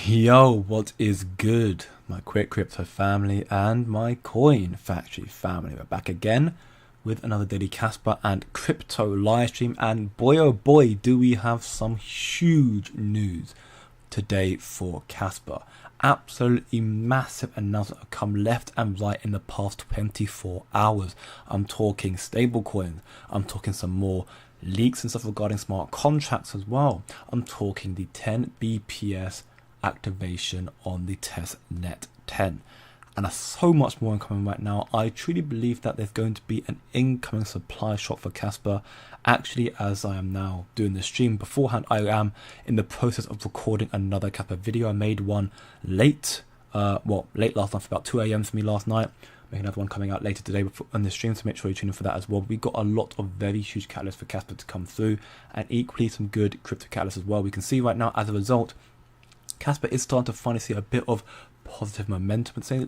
Yo, what is good, my quick crypto family and my coin factory family? We're back again with another daily Kaspa and crypto live stream, and boy oh boy do we have some huge news today for Kaspa. Absolutely massive announcements have come left and right in the past 24 hours. I'm talking stablecoins, I'm talking some more leaks and stuff regarding smart contracts as well. I'm talking the 10 BPS activation on the Testnet 10, and there's so much more incoming right now. I truly believe that there's going to be an incoming supply shock for Kaspa. Actually, as I am now doing the stream beforehand, I am in the process of recording another Kaspa video. I made one late late last night, for about 2 a.m. for me last night. Making another one coming out later today on the stream, so make sure you tune in for that as well. We've got a lot of very huge catalysts for Kaspa to come through, and equally some good crypto catalysts as well. We can see right now, as a result, Kaspa is starting to finally see a bit of positive momentum, to say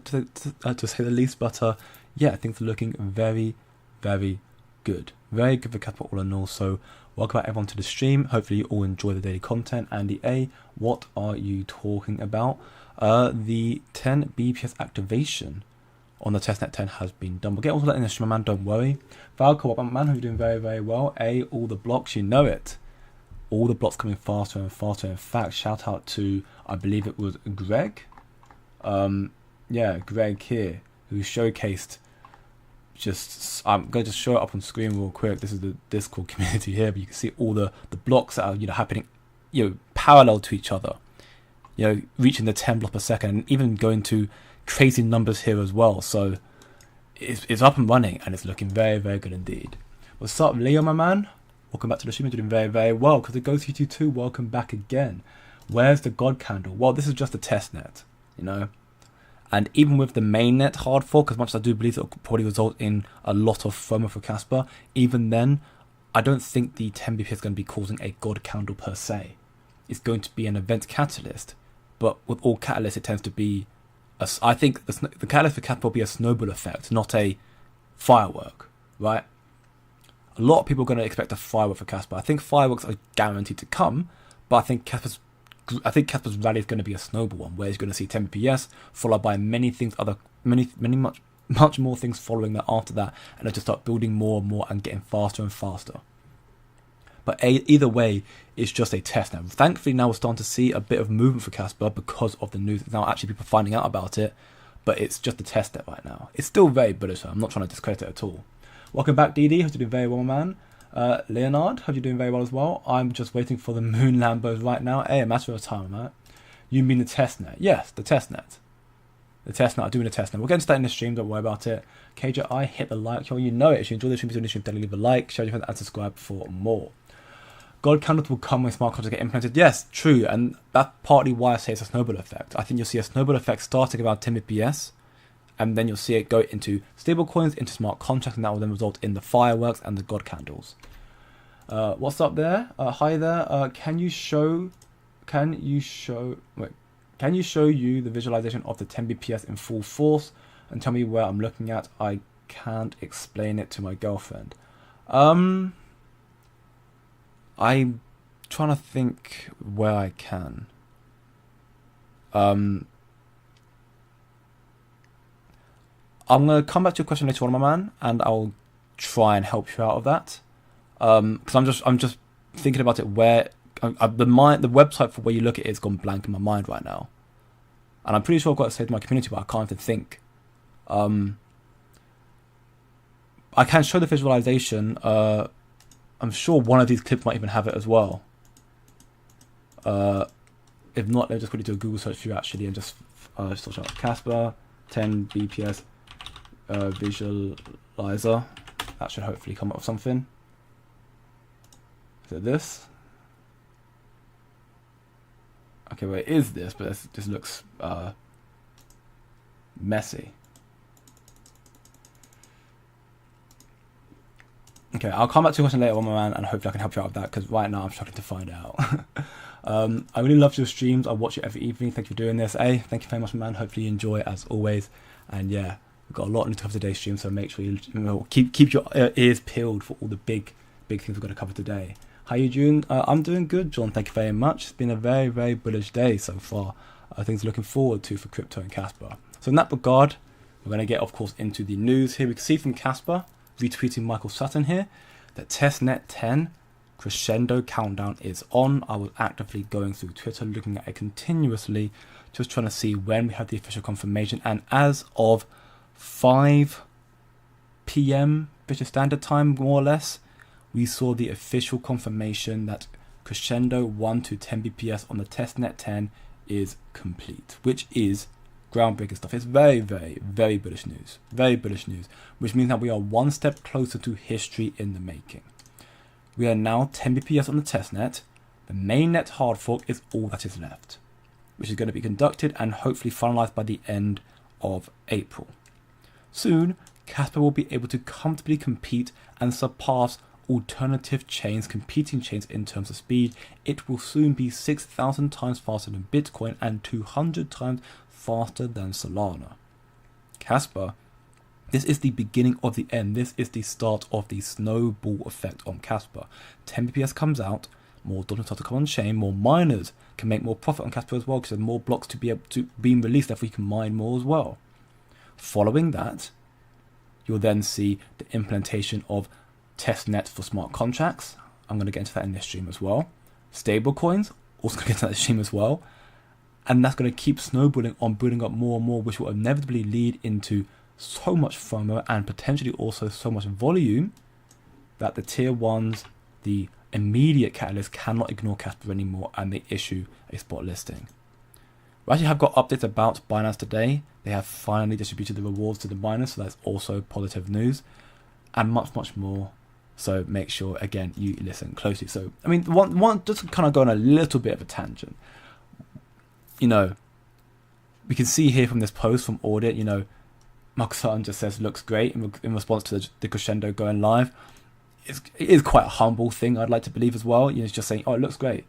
the least. But yeah, things are looking very, very good. Very good for Kaspa all in all. So welcome back everyone to the stream. Hopefully you all enjoy the daily content. Andy A, what are you talking about? The 10 BPS activation on the Testnet 10 has been done. We'll get all that in the stream, man, don't worry. Falco, what man, you're doing very, very well. A, all the blocks, you know it. All the blocks coming faster and faster. In fact, shout out to, I believe it was Greg. Yeah, Greg here, who showcased I'm going to show it up on screen real quick. This is the Discord community here, but you can see all the blocks that are happening, parallel to each other. Reaching the 10 blocks per second, and even going to crazy numbers here as well. So it's up and running, and it's looking very, very good indeed. What's up, Leo, my man? Welcome back to the stream. You're doing very, very well. Because it goes to you too. Welcome back again. Where's the God candle? Well, this is just a test net, And even with the mainnet hard fork, as much as I do believe it will probably result in a lot of FOMO for Kaspa, even then, I don't think the 10 BP is going to be causing a God candle per se. It's going to be an event catalyst. But with all catalysts, it tends to be, I think the catalyst for Kaspa will be a snowball effect, not a firework, right? A lot of people are going to expect a firework for Kaspa. I think fireworks are guaranteed to come, but I think Kaspa's rally is going to be a snowball one, where you're going to see 10 BPS followed by many much more things following that after that, and it'll just start building more and more and getting faster and faster. But either way, it's just a test now. Thankfully, now we're starting to see a bit of movement for Kaspa because of the news. Now actually people finding out about it, but it's just a test net right now. It's still very bullish, so I'm not trying to discredit it at all. Welcome back, DD. Hope you're doing very well, man. Leonard, hope you're doing very well as well. I'm just waiting for the moon Lambos right now. Hey, a matter of time, right? You mean the testnet? Yes, the testnet. The testnet. I'm doing the testnet. We're going to start in the stream. Don't worry about it. KJI, hit the like. Yo, you know it. If you enjoy the stream, definitely leave a like, share your friends, and subscribe for more. God candles will come when smart contracts get implemented. Yes, true, and that's partly why I say it's a snowball effect. I think you'll see a snowball effect starting around 10 BPS. And then you'll see it go into stablecoins, into smart contracts, and that will then result in the fireworks and the God candles. What's up there? Hi there. Can you show you the visualization of the 10 BPS in full force and tell me where I'm looking at? I can't explain it to my girlfriend. I'm trying to think where I can. I'm going to come back to your question later on, my man, and I'll try and help you out of that. Because I'm just thinking about it where the website for where you look at it has gone blank in my mind right now, and I'm pretty sure I've got to say to my community, but I can't even think. I can show the visualization. I'm sure one of these clips might even have it as well. If not, they'll just quickly do a Google search for you actually, and just search out Kaspa 10 BPS. Visualizer. That should hopefully come up with something. Is it this? Okay, well it is this, but this looks messy. Okay, I'll come back to your question later on, my man, and hopefully I can help you out with that, because right now I'm struggling to find out. I really love your streams. I watch it every evening. Thank you for doing this. Hey, thank you very much, my man. Hopefully you enjoy it as always. And yeah, we've got a lot to cover today's stream, so make sure you keep your ears peeled for all the big things we're going to cover today. How you doing? I'm doing good, John. Thank you very much. It's been a very, very bullish day so far. things looking forward to for crypto and Kaspa. So in that regard, we're going to get, of course, into the news here. We can see from Kaspa, retweeting Michael Sutton here, that Testnet 10 Crescendo countdown is on. I was actively going through Twitter, looking at it continuously, just trying to see when we have the official confirmation. And as of 5 p.m. British Standard Time, more or less, we saw the official confirmation that Crescendo 1 to 10 BPS on the Testnet 10 is complete, which is groundbreaking stuff. It's very, very, very bullish news. Very bullish news, which means that we are one step closer to history in the making. We are now 10 BPS on the testnet. The mainnet hard fork is all that is left, which is going to be conducted and hopefully finalized by the end of April. Soon, Kaspa will be able to comfortably compete and surpass alternative chains, competing chains in terms of speed. It will soon be 6,000 times faster than Bitcoin and 200 times faster than Solana. Kaspa, this is the beginning of the end. This is the start of the snowball effect on Kaspa. 10 BPS comes out, more dollars start to come on chain, more miners can make more profit on Kaspa as well because there's more blocks to be able to being released, therefore you can mine more as well. Following that, you'll then see the implementation of testnet for smart contracts. I'm going to get into that in this stream as well. Stable coins, also going to get into that stream as well. And that's going to keep snowballing on, building up more and more, which will inevitably lead into so much FOMO and potentially also so much volume that the tier ones, the immediate catalysts, cannot ignore Kaspa anymore and they issue a spot listing. We actually have got updates about Binance today. They have finally distributed the rewards to the miners, so that's also positive news, and much, much more. So make sure, again, you listen closely. So, I mean, one just to kind of go on a little bit of a tangent. You know, we can see here from this post from Audit, you know, Mark Sutton just says looks great in response to the Crescendo going live. It is quite a humble thing, I'd like to believe as well. You know, it's just saying, oh, it looks great.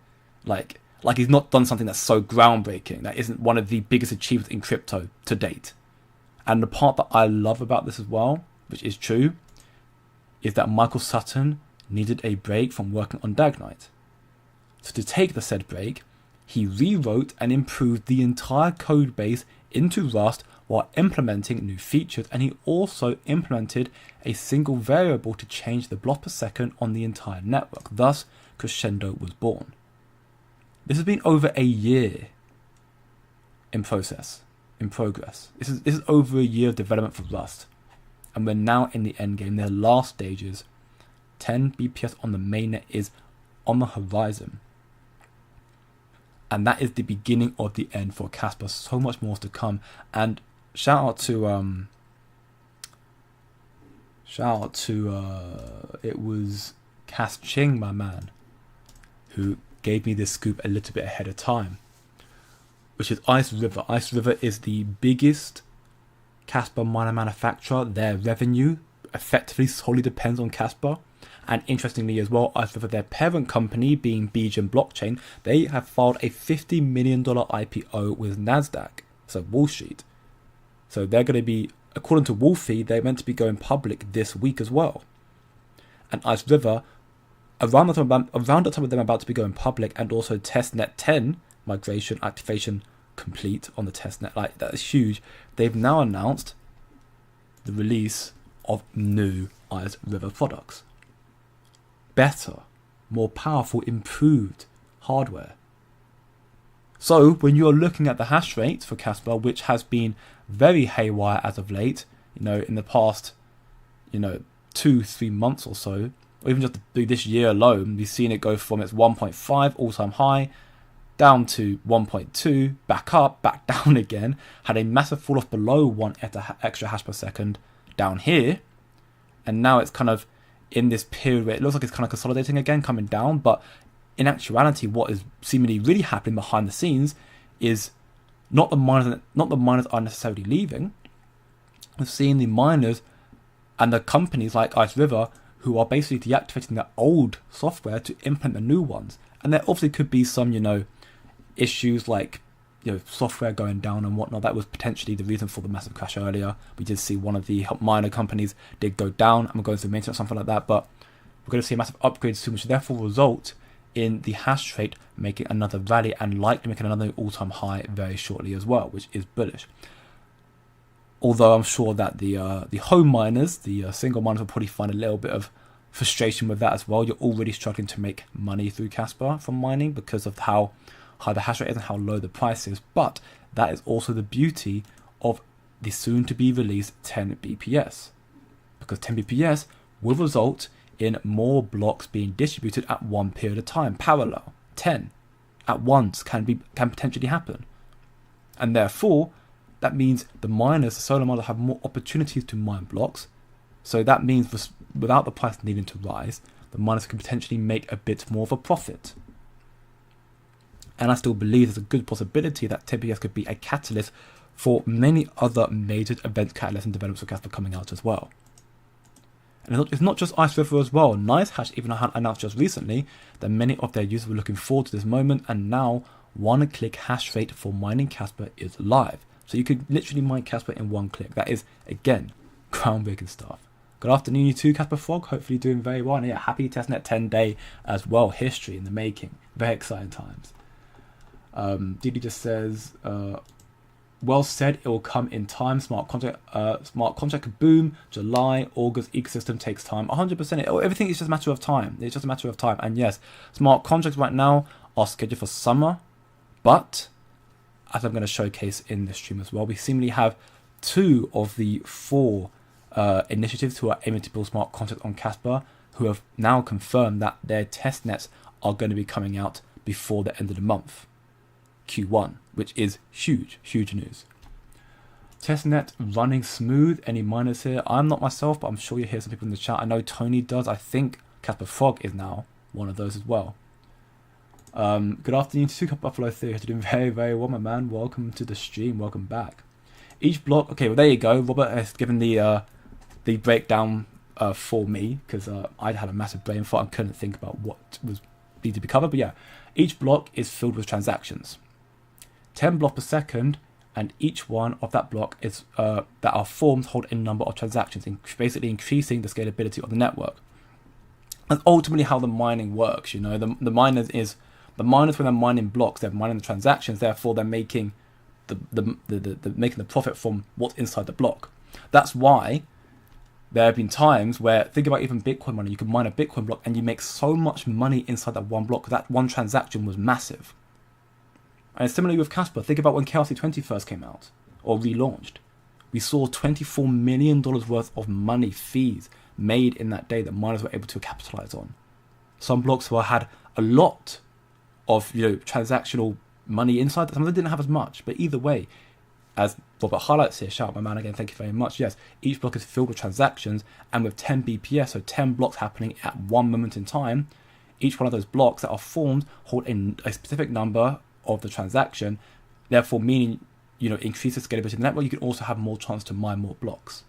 Like he's not done something that's so groundbreaking. That isn't one of the biggest achievements in crypto to date. And the part that I love about this as well, which is true, is that Michael Sutton needed a break from working on DAG Knight. So to take the said break, he rewrote and improved the entire code base into Rust while implementing new features, and he also implemented a single variable to change the block per second on the entire network. Thus, Crescendo was born. This has been over a year in progress. This is over a year of development for Rust, and we're now in the end game. The last stages, 10 BPS on the mainnet is on the horizon. And that is the beginning of the end for Kaspa. So much more to come. And shout out to it was Cas Ching, my man, who gave me this scoop a little bit ahead of time, which is Ice River. Ice River is the biggest Kaspa miner manufacturer. Their revenue effectively solely depends on Kaspa. And interestingly as well, Ice River, their parent company being Beijing Blockchain, they have filed a $50 million IPO with NASDAQ, so Wall Street. So they're going to be, according to Wolfie, they're meant to be going public this week as well. And Ice River, around the time of them about to be going public, and also Testnet 10 migration activation complete on the testnet, like that is huge. They've now announced the release of new Ice River products. Better, more powerful, improved hardware. So when you're looking at the hash rate for Kaspa, which has been very haywire as of late, you know, in the past, 2-3 months or so, or even just this year alone, we've seen it go from its 1.5 all-time high down to 1.2, back up, back down again, had a massive fall off below 1 extra hash per second down here, and now it's kind of in this period where it looks like it's kind of consolidating again, coming down, but in actuality, what is seemingly really happening behind the scenes is not the miners are necessarily leaving. We're seeing the miners and the companies like Ice River who are basically deactivating their old software to implement the new ones. And there obviously could be some, issues like, software going down and whatnot. That was potentially the reason for the massive crash earlier. We did see one of the miner companies did go down and we're going through maintenance or something like that, but we're going to see a massive upgrade soon, which therefore result in the hash rate making another rally and likely making another all-time high very shortly as well, which is bullish. Although I'm sure that the home miners, the single miners, will probably find a little bit of frustration with that as well. You're already struggling to make money through Kaspa from mining because of how high the hash rate is and how low the price is. But that is also the beauty of the soon-to-be released 10 BPS, because 10 BPS will result in more blocks being distributed at one period of time, parallel. 10 at once can potentially happen, and therefore that means the miners, the solar miners, have more opportunities to mine blocks. So that means without the price needing to rise, the miners can potentially make a bit more of a profit. And I still believe there's a good possibility that 10 BPS could be a catalyst for many other major event catalysts and developments of Kaspa coming out as well. And it's not just Ice River as well. NiceHash even announced just recently that many of their users were looking forward to this moment, and now one-click hash rate for mining Kaspa is live. So you could literally mine Kaspa in one click. That is, again, groundbreaking stuff. Good afternoon, you too, Kaspa Frog. Hopefully doing very well. And yeah, happy Testnet 10 day as well. History in the making. Very exciting times. Didi just says, well said, it will come in time. Smart contract boom. July, August, ecosystem takes time. 100%. Everything is just a matter of time. It's just a matter of time. And yes, smart contracts right now are scheduled for summer, but as I'm going to showcase in this stream as well, we seemingly have 2 of the 4 initiatives who are aiming to build smart contracts on Kaspa, who have now confirmed that their testnets are going to be coming out before the end of the month, Q1, which is huge news. Testnet running smooth. Any miners here? I'm not myself, but I'm sure you hear some people in the chat. I know Tony does. I think Kaspa Frog is now one of those as well. Good afternoon to Buffalo Theory. You're doing very, very well, my man. Welcome to the stream. Welcome back. Each block. Okay, well there you go. Robert has given the breakdown for me, because I had a massive brain fart and couldn't think about what was needed to be covered. But yeah, each block is filled with transactions. 10 blocks per second, and each one of that block is that are formed hold a number of transactions, basically increasing the scalability of the network. That's ultimately how the mining works. You know, the miners when they're mining blocks, they're mining the transactions. Therefore, they're making making the profit from what's inside the block. That's why there have been times where, think about even Bitcoin mining. You can mine a Bitcoin block and you make so much money inside that one block. That one transaction was massive. And similarly with Kaspa, think about when KRC20 first came out or relaunched. We saw $24 million worth of money fees made in that day that miners were able to capitalize on. Some blocks had a lot of transactional money inside. Some of them didn't have as much, but either way, as Robert highlights here, shout out my man again, thank you very much. Yes, each block is filled with transactions, and with 10 BPS, so 10 blocks happening at one moment in time, each one of those blocks that are formed hold a specific number of the transaction, therefore meaning increase the scalability of the network. You can also have more chance to mine more blocks.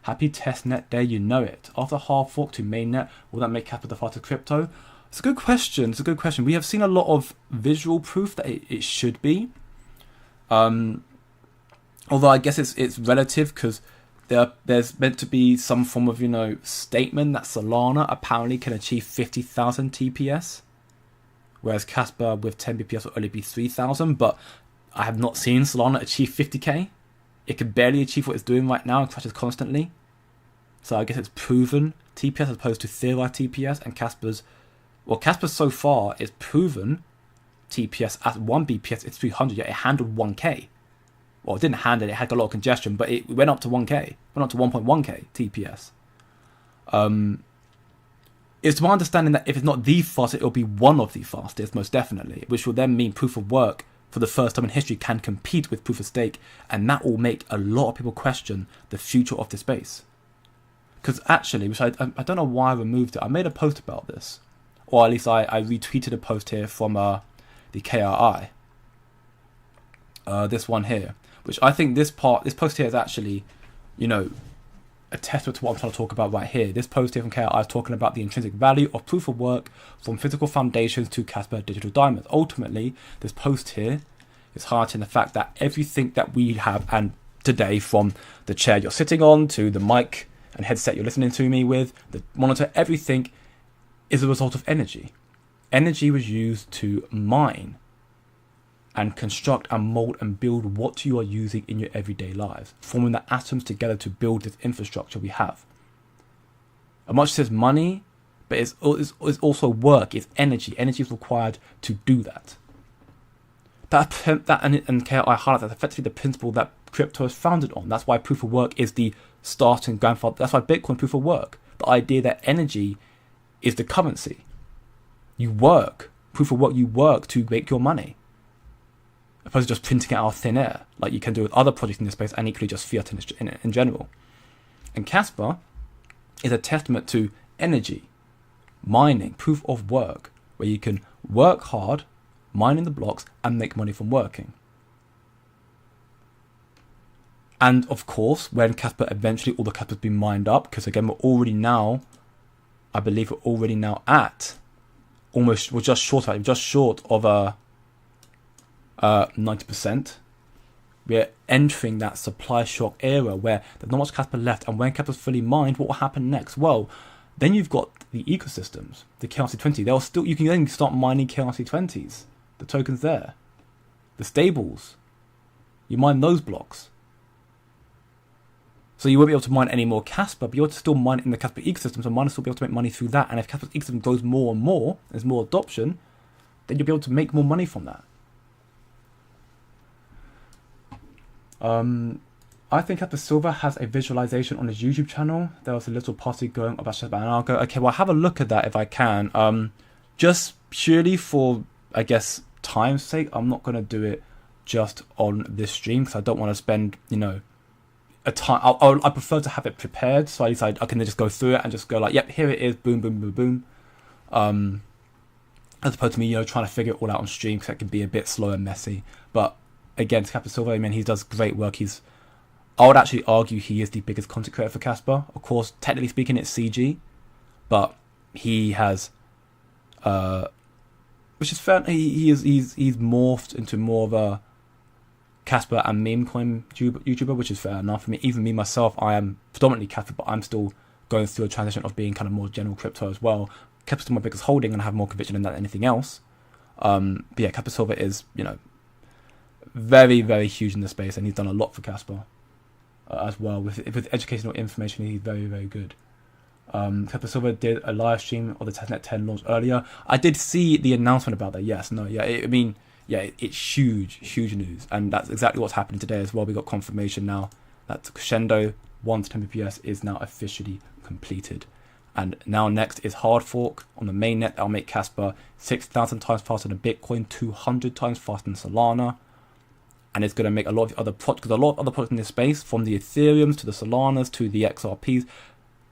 Happy testnet day, you know it. After hard fork to mainnet, will that make Kaspa the fastest crypto? It's a good question. We have seen a lot of visual proof that it should be. Although I guess it's relative, because there's meant to be some form of statement that Solana apparently can achieve 50,000 TPS, whereas Kaspa with 10 BPS will only be 3,000. But I have not seen Solana achieve 50k. It can barely achieve what it's doing right now and crashes constantly. So I guess it's proven TPS as opposed to theorized TPS, and Kaspa so far is proven TPS at 1 BPS is 300, yet it handled 1k. Well, it didn't handle it, had a lot of congestion, but it went up to 1k, went up to 1.1k TPS. It's my understanding that if it's not the fastest, it'll be one of the fastest, most definitely, which will then mean proof of work for the first time in history can compete with proof of stake, and that will make a lot of people question the future of this space. Because actually, which I don't know why I removed it, I made a post about this, or at least I retweeted a post here from the KRI, this one here, which I think this post here is actually, a testament to what I'm trying to talk about right here. This post here from KRI is talking about the intrinsic value of proof of work from physical foundations to Kaspa digital diamonds. Ultimately, this post here is highlighting the fact that everything that we have, and today, from the chair you're sitting on to the mic and headset you're listening to me with, the monitor, everything is a result of energy. energy was used to mine and construct and mold and build what you are using in your everyday lives, forming the atoms together to build this infrastructure we have. As much as it's money, but it's also work, it's energy. Energy is required to do that. And KI highlights that's effectively the principle that crypto is founded on. That's why proof of work is the starting grandfather. That's why Bitcoin proof of work. The idea that energy is the currency. You work. Proof of work, you work to make your money. Opposed to just printing it out of thin air, like you can do with other projects in this space, and equally just fiat in general. And Kaspa is a testament to energy, mining, proof of work, where you can work hard, mining the blocks, and make money from working. And of course, when Kaspa eventually all the Kaspa's been mined up, because again, we're already now at almost, we're just short of a 90%. We're entering that supply shock era where there's not much Kaspa left, and when Kaspa's fully mined, what will happen next? Well, then you've got the ecosystems, the KRC20. You can then start mining KRC20s, the tokens there, the stables. You mine those blocks. So you won't be able to mine any more Kaspa, but you're able to still mine in the Kaspa ecosystem, so miners will be able to make money through that. And if Kaspa's ecosystem grows more and more, there's more adoption, then you'll be able to make more money from that. I think Kaspa Silver has a visualization on his YouTube channel. There was a little posse going about and I'll go, okay, well, I'll have a look at that if I can. Just purely for, I guess, time's sake, I'm not going to do it just on this stream because I don't want to spend, a time. I prefer to have it prepared, so at least I can just go through it and just go like, yep, here it is, boom, boom, boom, boom. As opposed to me, trying to figure it all out on stream because that can be a bit slow and messy. But again, Kaspa Silver, he does great work. I would actually argue he is the biggest content creator for Kaspa. Of course, technically speaking, it's CG, but he has, which is fair. He's morphed into more of a Kaspa and meme coin YouTuber, which is fair enough for me. Even me myself, I am predominantly Kaspa, but I'm still going through a transition of being kind of more general crypto as well. Kaspa's still my biggest holding, and I have more conviction in that than anything else. But yeah, Kaspa Silver is very, very huge in the space, and he's done a lot for Kaspa as well. With educational information, he's very, very good. Kaspa Silver did a live stream of the Testnet 10 launch earlier. I did see the announcement about that. It's huge news, and that's exactly what's happening today as well. We got confirmation now that Crescendo 1 to 10 BPS is now officially completed. And now next is hard fork on the mainnet. That'll make Kaspa 6,000 times faster than Bitcoin, 200 times faster than Solana. And it's going to make a lot of the other projects, because a lot of other projects in this space, from the Ethereums to the Solanas to the XRPs,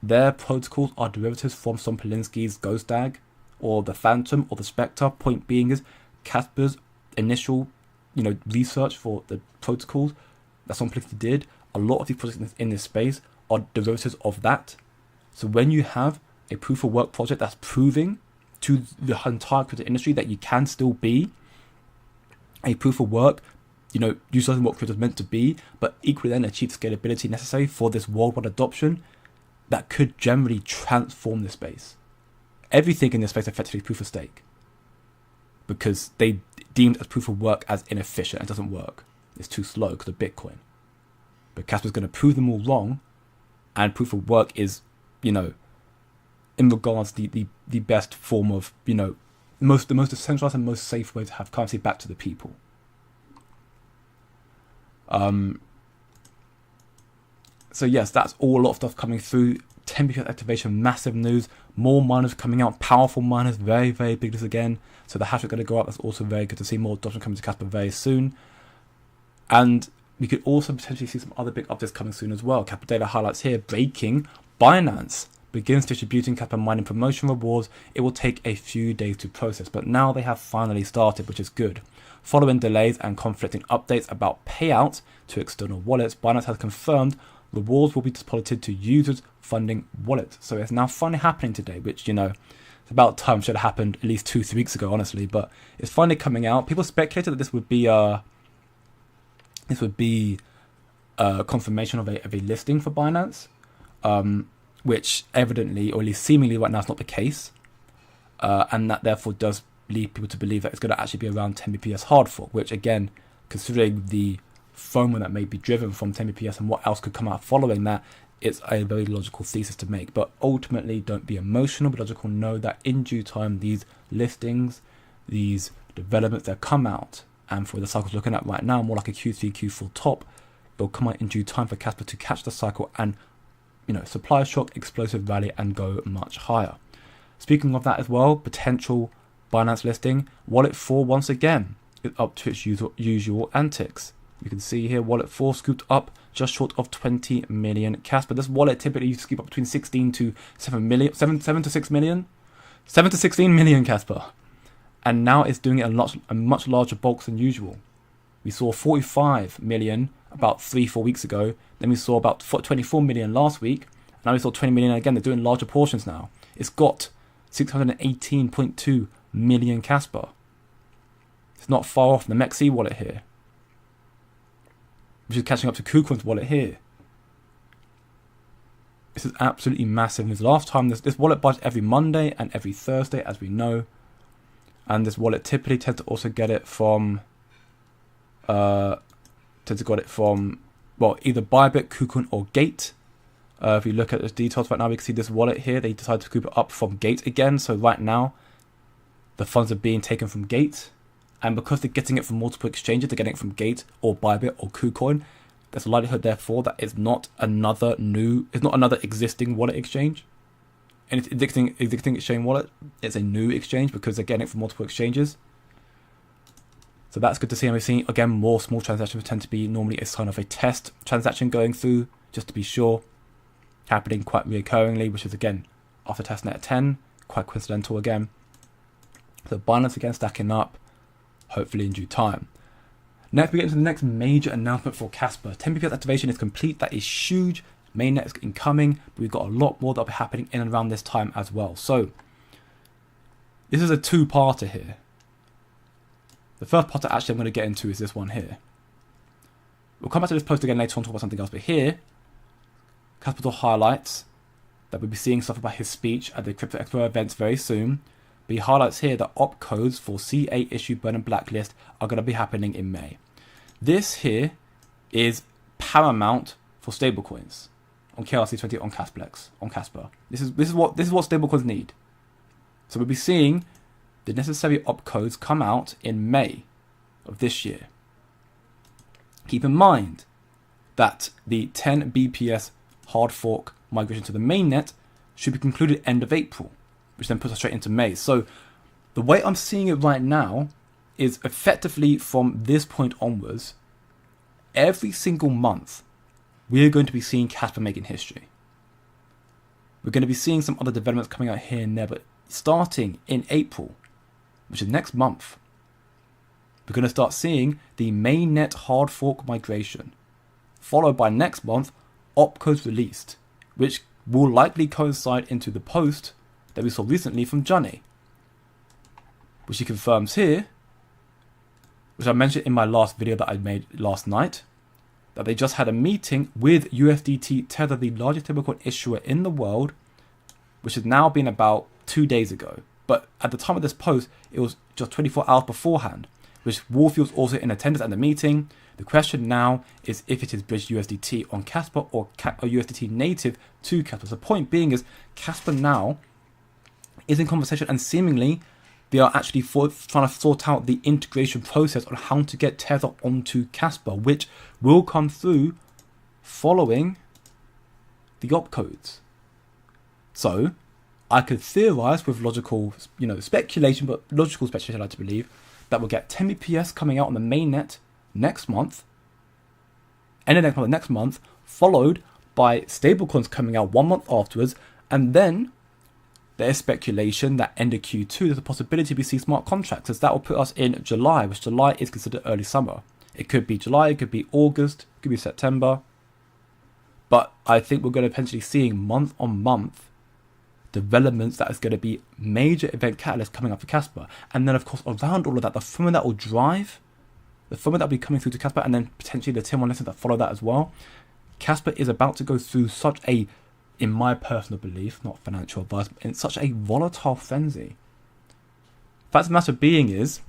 their protocols are derivatives from Son Polinsky's Ghost DAG or the Phantom or the Spectre. Point being is Kaspa's initial, research for the protocols that Son Polinsky did. A lot of these projects in this space are derivatives of that. So when you have a proof of work project that's proving to the entire crypto industry that you can still be a proof of work, utilizing what crypto is meant to be, but equally then achieve scalability necessary for this worldwide adoption, that could generally transform the space. Everything in this space effectively is proof of stake, because they deemed as proof of work as inefficient. It doesn't work. It's too slow because of Bitcoin. But Kaspa's going to prove them all wrong, and proof of work is, in regards the best form of, the most decentralized and most safe way to have currency back to the people. So yes, that's all a lot of stuff coming through. 10% activation, massive news. More miners coming out, powerful miners, very, very big news again. So the hash is going to go up. That's also very good to see more adoption coming to Kaspa very soon. And we could also potentially see some other big updates coming soon as well. Kaspa Data highlights here, breaking: Binance begins distributing Kaspa mining promotion rewards. It will take a few days to process, but now they have finally started, which is good. Following delays and conflicting updates about payouts to external wallets, Binance has confirmed rewards will be deposited to users funding wallets. So it's now finally happening today, which, it's about time. Should have happened at least 2-3 weeks ago, honestly, but it's finally coming out. People speculated that this would be a confirmation of a listing for Binance, which evidently, or at least seemingly right now, is not the case. And that therefore does lead people to believe that it's going to actually be around 10 bps hard fork, which again, considering the FOMO that may be driven from 10 bps and what else could come out following that, it's a very logical thesis to make. But ultimately, don't be emotional, be logical. Know that in due time, these listings, these developments that come out, and for the cycles looking at right now, more like a Q3, Q4 top, it'll come out in due time for Kaspa to catch the cycle and, supply shock, explosive rally, and go much higher. Speaking of that as well, potential Binance listing, Wallet 4 once again is up to its usual antics. You can see here Wallet 4 scooped up just short of 20 million Kaspa. This wallet typically used to scoop up between 16 to 7 million, 7 to 6 million, 7 to 16 million Kaspa. And now it's doing it a much larger bulk than usual. We saw 45 million about 3-4 weeks ago. Then we saw about 24 million last week. And now we saw 20 million again. They're doing larger portions now. It's got 618.2 million Kaspa. It's not far off the MEXC wallet here, which is catching up to KuCoin's wallet here. This is absolutely massive. This last time, this wallet buys every Monday and every Thursday, as we know. And this wallet typically tends to also get it from, well, either Bybit, KuCoin, or Gate. If you look at the details right now, we can see this wallet here. They decided to scoop it up from Gate again. So right now, the funds are being taken from Gate. And because they're getting it from multiple exchanges, they're getting it from Gate or Bybit or KuCoin. There's a likelihood, therefore, that it's not another existing wallet exchange. And it's existing exchange wallet. It's a new exchange because they're getting it from multiple exchanges. So that's good to see. And we're seeing, again, more small transactions tend to be normally a sign of a test transaction going through, just to be sure. Happening quite reoccurringly, which is, again, after Testnet at 10. Quite coincidental again. So Binance, again, stacking up. Hopefully in due time. Next, we get into the next major announcement for Kaspa. 10 bps activation is complete. That is huge. Mainnet is incoming, but we've got a lot more that will be happening in and around this time as well. So this is a two-parter here. The first part actually I'm going to get into is this one here. We'll come back to this post again later on, talk about something else, but here Kaspa highlights that we'll be seeing stuff about his speech at the Crypto Expo events very soon. But he highlights here that opcodes for CA issue burn and blacklist are going to be happening in May. This here is paramount for stablecoins on KRC20, on Kasplex, on Kaspa. This is what stablecoins need. So we'll be seeing the necessary opcodes come out in May of this year. Keep in mind that the 10 BPS hard fork migration to the mainnet should be concluded end of April, which then puts us straight into May. So the way I'm seeing it right now is effectively from this point onwards, every single month, we're going to be seeing Kaspa making history. We're going to be seeing some other developments coming out here and there, but starting in April, which is next month, we're going to start seeing the mainnet hard fork migration, followed by next month, opcodes released, which will likely coincide into the post that we saw recently from Johnny, which he confirms here, which I mentioned in my last video that I made last night, that they just had a meeting with USDT Tether, the largest stablecoin issuer in the world, which has now been about 2 days ago. But at the time of this post, it was just 24 hours beforehand, which Wolfie was also in attendance at the meeting. The question now is if it is bridged USDT on Kaspa or USDT native to Kaspa. So the point being is Kaspa now is in conversation, and seemingly they are actually trying to sort out the integration process on how to get Tether onto Kaspa, which will come through following the opcodes. So I could theorize with logical, speculation, but logical speculation I like to believe, that we'll get 10 BPS coming out on the mainnet next month, end of next month, followed by stablecoins coming out 1 month afterwards, and then there's speculation that end of Q2, there's a possibility we see smart contracts, as that will put us in July, which July is considered early summer. It could be July, it could be August, it could be September. But I think we're going to potentially seeing month on month developments that is going to be major event catalysts coming up for Kaspa. And then, of course, around all of that, the FOMO that will drive, the FOMO that will be coming through to Kaspa, and then potentially the Tier 1 lessons that follow that as well. Kaspa is about to go through such a, in my personal belief, not financial advice, but in such a volatile frenzy. Fact of the matter being is,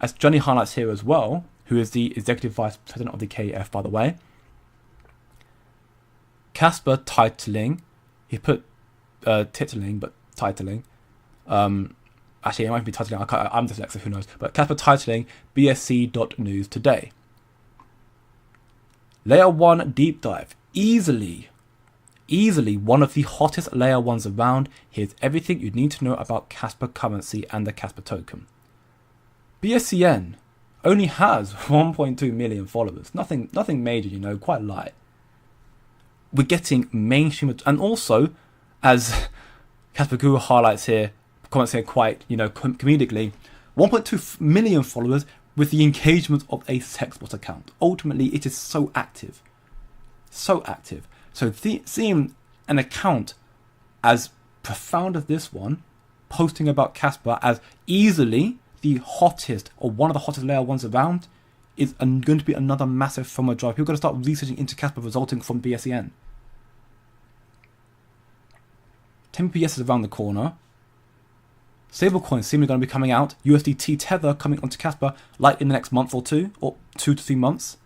as Johnny highlights here as well, who is the executive vice president of the KEF, by the way, Kaspa titling, he put titling, but titling, actually it might be titling, I'm dyslexic, who knows, but Kaspa titling BSC.news today. Layer 1 deep dive, easily one of the hottest layer 1s around. Here's everything you need to know about Kaspa currency and the Kaspa token. BSCN only has 1.2 million followers, nothing major, you know, quite light. We're getting mainstream, and also, as Kaspa Guru highlights here, comments here quite, you know, comedically, 1.2 million followers with the engagement of a sexbot account. Ultimately, it is so active. So active. So seeing an account as profound as this one, posting about Kaspa as easily the hottest, or one of the hottest layer 1s around, is going to be another massive FOMO drive. People are going to start researching into Kaspa resulting from BSCN. 10 BPS is around the corner. Stablecoins seemingly going to be coming out. USDT Tether coming onto Kaspa like in the next month or two, or 2 to 3 months.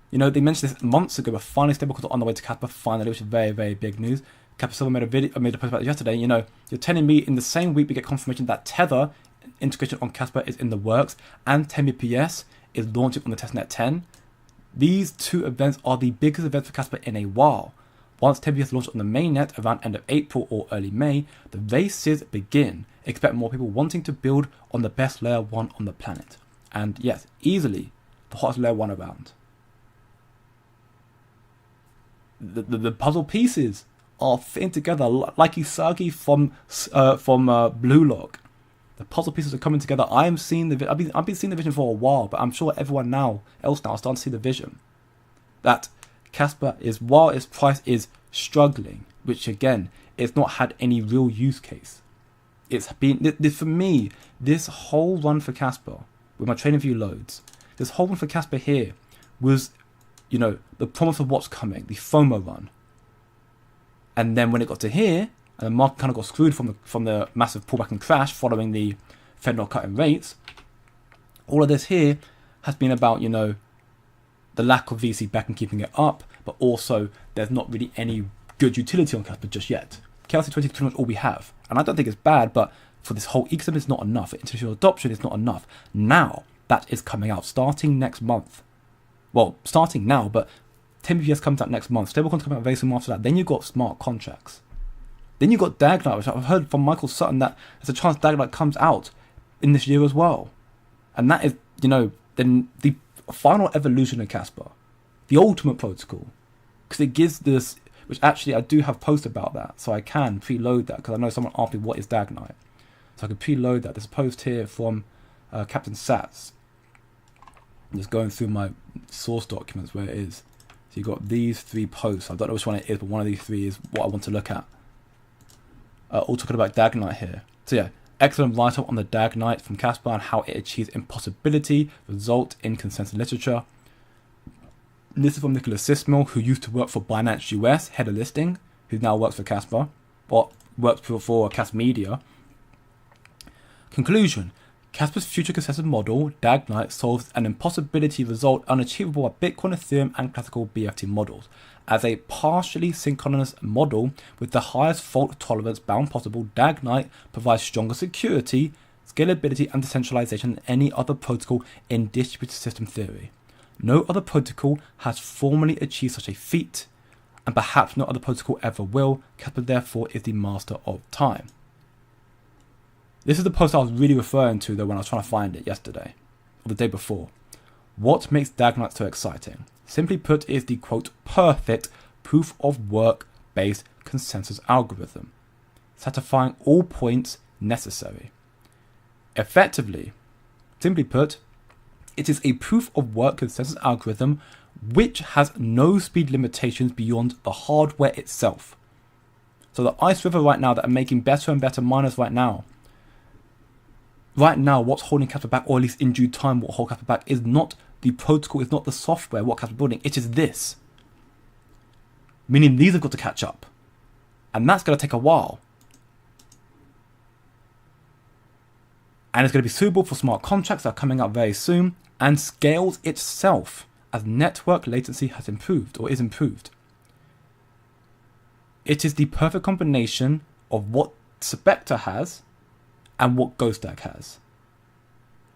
You know, they mentioned this months ago, but finally stablecoins are on the way to Kaspa, finally, which is very, very big news. Kaspa made a post about it yesterday. You know, you're telling me in the same week we get confirmation that Tether integration on Kaspa is in the works, and 10 BPS is launching on the Testnet 10. These two events are the biggest events for Kaspa in a while. Once 10 BPS launched on the mainnet around end of April or early May, the races begin. Expect more people wanting to build on the best layer 1 on the planet. And yes, easily the hottest layer 1 around. The puzzle pieces are fitting together like Isagi from Blue Lock. The puzzle pieces are coming together. I've been seeing the vision for a while, but I'm sure everyone else now is starting to see the vision. That Kaspa is, while its price is struggling, which again, it's not had any real use case. It's been, for me, this whole run for Kaspa, with my trading view loads, this whole run for Kaspa here was, you know, the promise of what's coming, the FOMO run. And then when it got to here, and the market kind of got screwed from the massive pullback and crash following the Fed not cutting rates, all of this here has been about, you know, the lack of VC backing keeping it up, but also there's not really any good utility on Kaspa just yet. KRC20 is pretty much all we have. And I don't think it's bad, but for this whole ecosystem, it's not enough. For international adoption, it's not enough. Now, that is coming out, starting next month. Well, starting now, but 10 BPS comes out next month. Stablecoins come out very soon after that. Then you've got smart contracts. Then you've got DAG Knight, which I've heard from Michael Sutton that there's a chance DAG Knight comes out in this year as well. And that is, you know, then the final evolution of Kaspa, the ultimate protocol, because it gives this, which actually I do have posts about that, so I can preload that, because I know someone asked me what is DAG Knight, so I can preload that. There's a post here from Captain Sats. I'm just going through my source documents where it is. So you've got these 3 posts. I don't know which one it is, but one of these 3 is what I want to look at. All talking about DAG Knight here. So yeah, excellent write-up on the DAG Knight from Kaspa and how it achieves impossibility, result in consensus literature. This is from Nicholas Sismill, who used to work for Binance US, head of listing, who now works for Kaspa, or works for Kas Media. Conclusion. Kaspa's future consensus model, DAG Knight, solves an impossibility result unachievable by Bitcoin, Ethereum, and classical BFT models. As a partially synchronous model with the highest fault tolerance bound possible, DAG Knight provides stronger security, scalability, and decentralization than any other protocol in distributed system theory. No other protocol has formally achieved such a feat, and perhaps no other protocol ever will. Kaspa therefore is the master of time. This is the post I was really referring to though when I was trying to find it yesterday, or the day before. What makes DAG Knight so exciting? Simply put, is the quote, perfect proof of work based consensus algorithm, satisfying all points necessary. Effectively, simply put, it is a proof of work consensus algorithm which has no speed limitations beyond the hardware itself. So the Ice River right now that are making better and better miners right now, what's holding Kaspa back, or at least in due time what holds Kaspa back, is not the protocol, is not the software, what Kaspa building, it is this. Meaning these have got to catch up. And that's going to take a while. And it's going to be suitable for smart contracts that are coming out very soon, and scales itself as network latency has improved or is improved. It is the perfect combination of what Spectre has and what GhostDAG has,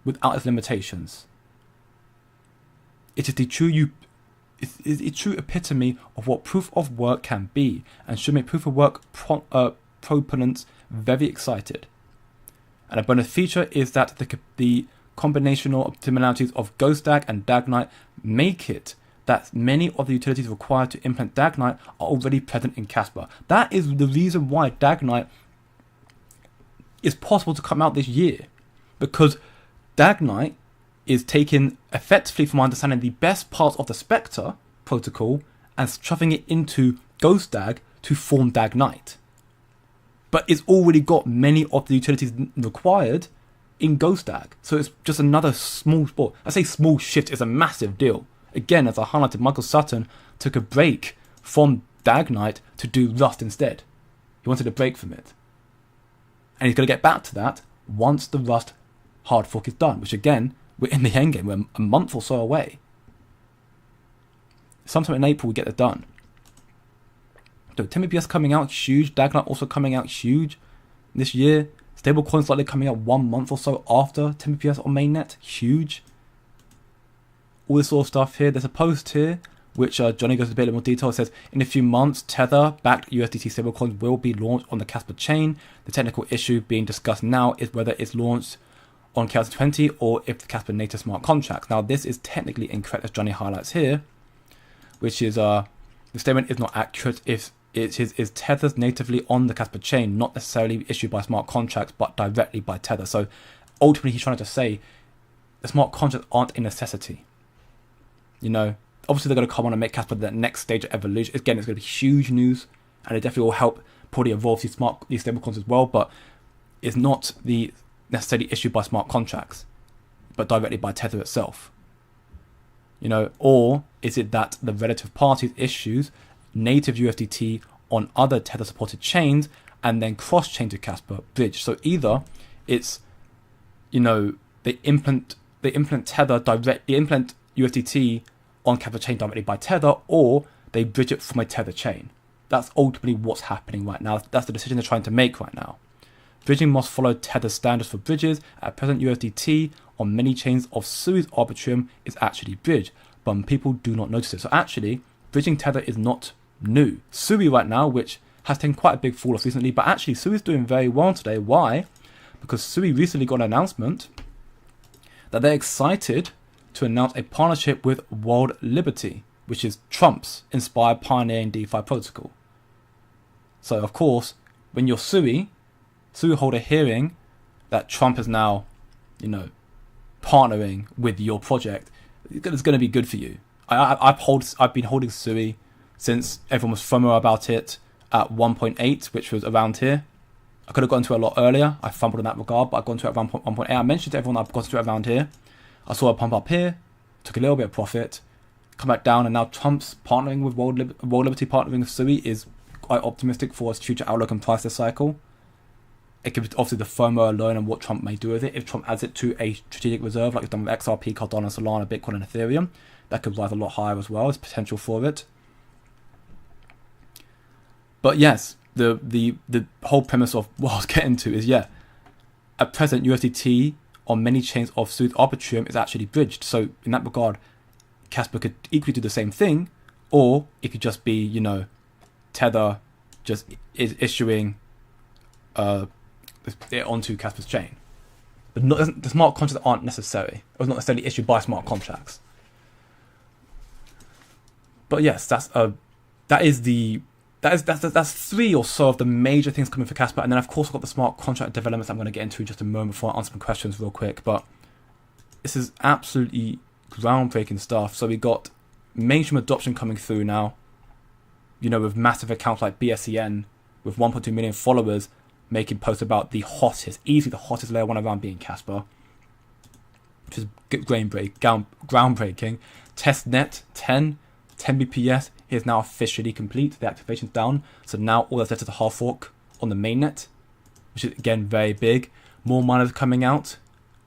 without its limitations. It is the true epitome of what proof of work can be, and should make proof of work proponents very excited. And a bonus feature is that the combinational optimalities of GhostDAG and DAG Knight make it that many of the utilities required to implement DAG Knight are already present in Kaspa. That is the reason why DAG Knight is possible to come out this year, because DAG Knight is taking, effectively from my understanding, the best parts of the Spectre protocol and shoving it into GhostDAG to form DAG Knight. But it's already got many of the utilities required in GhostDAG. So it's just another small sport. I say small shift is a massive deal. Again, as I highlighted, Michael Sutton took a break from DAG Knight to do Rust instead. He wanted a break from it. And he's going to get back to that once the Rust hard fork is done, which again, we're in the end game. We're a month or so away. Sometime in April, we get it done. So 10 BPS coming out, huge. DAG Knight also coming out, huge. This year, stablecoins likely coming out 1 month or so after 10 BPS on mainnet, huge. All this sort of stuff here. There's a post here, which Johnny goes into a bit more detail. It says, in a few months, Tether-backed USDT stablecoins will be launched on the Kaspa chain. The technical issue being discussed now is whether it's launched on KRC20 or if the Kaspa native smart contracts. Now, this is technically incorrect, as Johnny highlights here, which is the statement is not accurate if it is Tether's natively on the Kaspa chain, not necessarily issued by smart contracts, but directly by Tether. So ultimately, he's trying to say the smart contracts aren't a necessity. You know, obviously they're going to come on and make Kaspa the next stage of evolution. Again, it's going to be huge news, and it definitely will help probably evolve these stablecoins as well. But it's not the necessarily issued by smart contracts, but directly by Tether itself. You know, or is it that the relative parties issues native USDT on other Tether supported chains and then cross chain to Kaspa bridge? So either it's, you know, they implement Tether direct, they implement USDT on Kaspa chain directly by Tether, or they bridge it from a Tether chain. That's ultimately what's happening right now. That's the decision they're trying to make right now. Bridging must follow Tether standards for bridges. At present, USDT on many chains of Sui's Arbitrum is actually bridged, but people do not notice it. So actually, bridging Tether is not new. Sui right now, which has taken quite a big fall off recently, but actually Sui is doing very well today. Why? Because Sui recently got an announcement that they're excited to announce a partnership with World Liberty, which is Trump's inspired pioneering DeFi protocol. So of course, when you're Sui hold a hearing that Trump is now, you know, partnering with your project, it's going to be good for you. I've been holding Sui since everyone was FOMO about it at 1.8, which was around here. I could have gone to it a lot earlier. I fumbled in that regard, but I got to it around 1.8. I mentioned to everyone I've got to it around here. I saw a pump up here, took a little bit of profit, come back down, and now Trump's partnering with World Liberty, partnering with Sui, is quite optimistic for its future outlook and price this cycle. It could be obviously the FOMO alone and what Trump may do with it. If Trump adds it to a strategic reserve like he's done with XRP, Cardano, Solana, Bitcoin, and Ethereum, that could rise a lot higher as well. There's potential for it. But yes, the whole premise of what I was getting to is, yeah, at present USDT on many chains of Sui's Arbitrum is actually bridged. So in that regard, Kaspa could equally do the same thing, or it could just be, you know, Tether just is issuing it onto Kaspa's chain. But the smart contracts aren't necessary. It was not necessarily issued by smart contracts. But yes, that's three or so of the major things coming for Kaspa, and then of course I've got the smart contract developments I'm going to get into in just a moment before I answer some questions real quick. But this is absolutely groundbreaking stuff. So we got mainstream adoption coming through now, you know, with massive accounts like BSEN with 1.2 million followers making posts about the hottest, easily the hottest layer 1 around being Kaspa, which is groundbreaking. Testnet 10 BPS is now officially complete. The activation's down. So now all that's left is a hard fork on the mainnet, which is again very big. More miners coming out.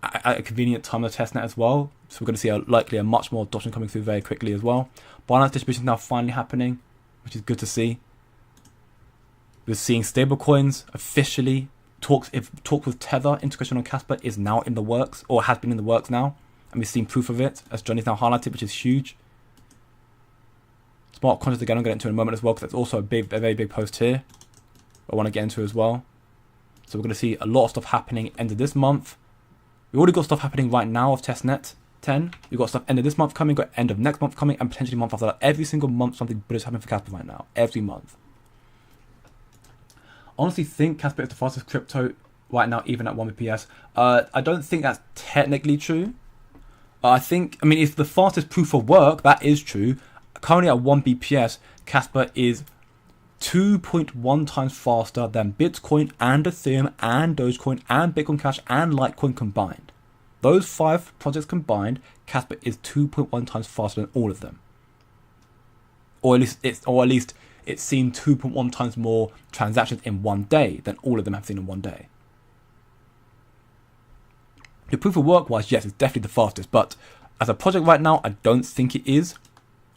at a convenient time of the testnet as well. So we're going to see likely a much more adoption coming through very quickly as well. Binance distribution is now finally happening, which is good to see. We're seeing stablecoins officially. Talks with Tether integration on Kaspa is now in the works, or has been in the works now, and we've seen proof of it, as Johnny's now highlighted, which is huge. Smart contracts again, I'm going to get into in a moment as well, because that's also a very big post here I want to get into as well. So we're going to see a lot of stuff happening end of this month. We've already got stuff happening right now of Testnet 10. We've got stuff end of this month coming, got end of next month coming, and potentially month after that. Every single month something bullish happening for Kaspa right now. Every month. I honestly think Kaspa is the fastest crypto right now, even at 1 BPS. I don't think that's technically true. I mean, it's the fastest proof of work. That is true. Currently at 1 BPS, Kaspa is 2.1 times faster than Bitcoin and Ethereum and Dogecoin and Bitcoin Cash and Litecoin combined. Those 5 projects combined, Kaspa is 2.1 times faster than all of them. Or at least it's seen 2.1 times more transactions in one day than all of them have seen in one day. The proof of work wise, yes, it's definitely the fastest, but as a project right now, I don't think it is.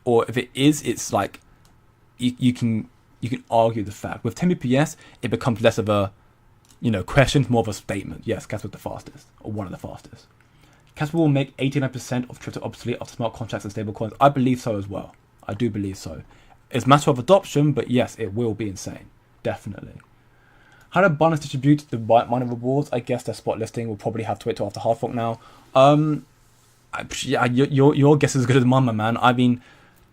Or if it is, it's like you can argue the fact. With 10 BPS, it becomes less of a question, more of a statement. Yes, Kaspa's the fastest, or one of the fastest. Kaspa will make 89% of crypto obsolete after smart contracts and stablecoins. I believe so as well. I do believe so. It's a matter of adoption, but yes, it will be insane. Definitely. How do Binance distribute the mining rewards? I guess their spot listing will probably have to wait till after hard fork now. Yeah, your guess is as good as mine, my man. I mean,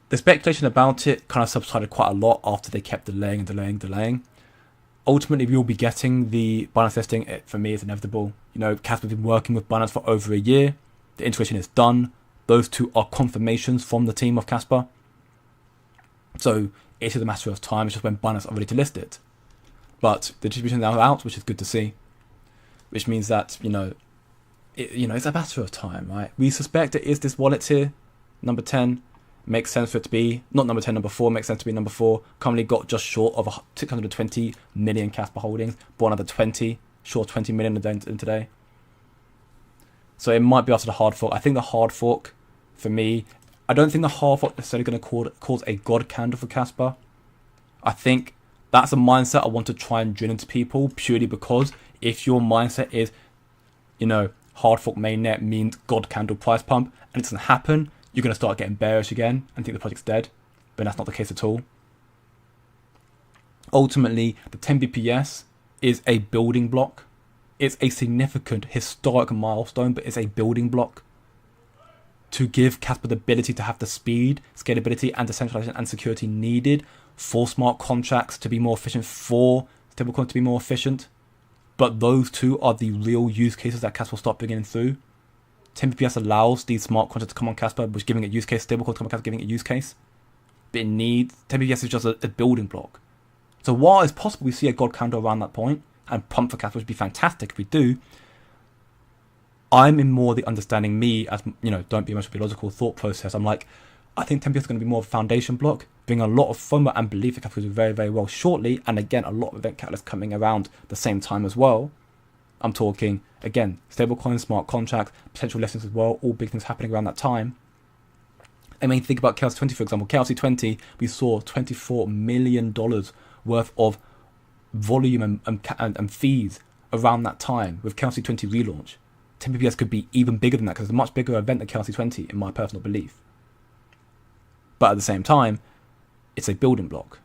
the speculation about it kind of subsided quite a lot after they kept delaying. Ultimately, we will be getting the Binance listing. It, for me, is inevitable. Kaspa's been working with Binance for over a year. The integration is done. Those two are confirmations from the team of Kaspa. So it's just a matter of time. It's just when Binance are ready to list it. But the distribution is now out, which is good to see. Which means that, it's a matter of time, right? We suspect it is this wallet here, number 10. Makes sense for it to be, not number 10, number 4. Makes sense to be number 4. Currently got just short of 620 million Kaspa holdings. Bought another 20, short 20 million in today. So it might be after the hard fork. I think the hard fork, for me, I don't think the hard fork necessarily going to cause a god candle for Kaspa. I think that's a mindset I want to try and drill into people, purely because if your mindset is, hard fork mainnet means god candle price pump, and it doesn't happen, you're going to start getting bearish again and think the project's dead. But that's not the case at all. Ultimately, the 10 BPS is a building block. It's a significant historic milestone, but it's a building block to give Kaspa the ability to have the speed, scalability, and decentralization and security needed for smart contracts to be more efficient, for stablecoins to be more efficient. But those two are the real use cases that Kaspa will start bringing through. 10 BPS allows these smart contracts to come on Kaspa, which is giving it use case. Stablecoins come on Kaspa, giving it use case. But it needs 10 BPS is just a building block. So while it's possible we see a god candle around that point and pump for Kaspa, which would be fantastic if we do, I'm in more the understanding, me as don't be emotional, logical thought process. I'm like, I think 10 BPS is going to be more of a foundation block, bring a lot of FOMO and belief that Kaspa will do very, very well shortly. And again, a lot of event catalysts coming around the same time as well. I'm talking, again, stablecoins, smart contracts, potential listings as well, all big things happening around that time. I mean, think about KLC20, for example. KLC20, we saw $24 million worth of volume and fees around that time with KLC20 relaunch. 10 BPS could be even bigger than that because it's a much bigger event than KLC20, in my personal belief. But at the same time, it's a building block.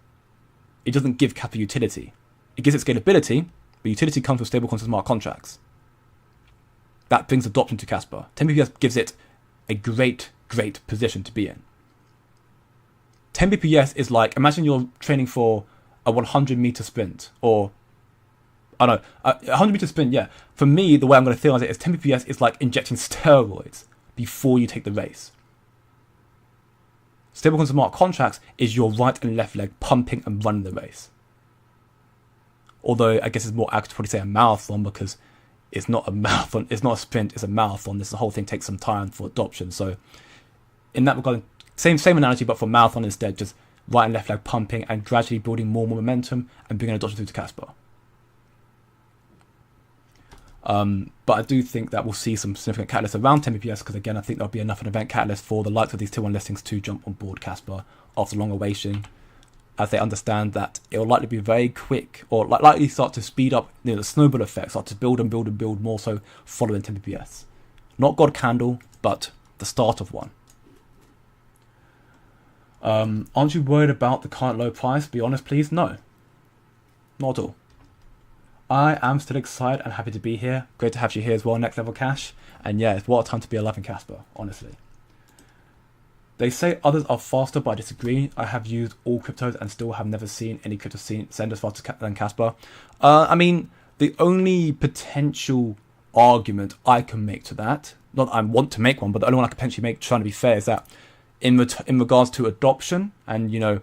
It doesn't give Kaspa utility. It gives it scalability, but utility comes with stablecoins and smart contracts. That brings adoption to Kaspa. 10 BPS gives it a great position to be in. 10 BPS is like, imagine you're training for a 100-meter sprint, or I don't know, a 100-meter sprint, yeah. For me, the way I'm going to theorize it is 10 BPS is like injecting steroids before you take the race. Stablecoin smart contracts is your right and left leg pumping and running the race. Although I guess it's more accurate to probably say a marathon, because it's not a marathon, it's not a sprint, it's a marathon. The whole thing takes some time for adoption. So in that regard, same analogy, but for marathon instead, just right and left leg pumping and gradually building more momentum and bringing adoption through to Kaspa. But I do think that we'll see some significant catalysts around 10 bps, because again, I think there'll be enough of an event catalyst for the likes of these tier 1 listings to jump on board Kaspa after longer waiting, as they understand that it will likely be very quick, or likely start to speed up, the snowball effect, start to build and build and build more so following 10 bps. Not God candle, but the start of one. Aren't you worried about the current low price? Be honest, please. No, not at all. I am still excited and happy to be here. Great to have you here as well, Next Level Cash. And yeah, it's what a time to be alive in Kaspa, honestly. They say others are faster, but I disagree. I have used all cryptos and still have never seen any crypto send as faster than Kaspa. I mean, the only potential argument I can make to that, not that I want to make one, but the only one I can potentially make, trying to be fair, is that in regards to adoption and, your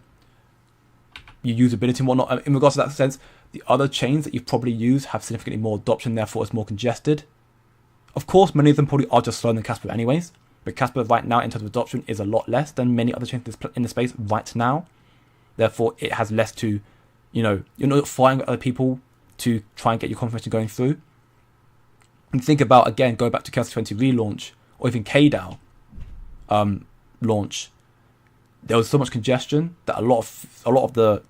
usability and whatnot, in regards to that sense, the other chains that you've probably used have significantly more adoption, therefore it's more congested. Of course, many of them probably are just slower than Kaspa anyways, but Kaspa right now in terms of adoption is a lot less than many other chains in the space right now. Therefore, it has less to, you're not fighting with other people to try and get your confirmation going through. And think about, again, go back to Kas 20 relaunch, or even KDAO launch. There was so much congestion that a lot of the,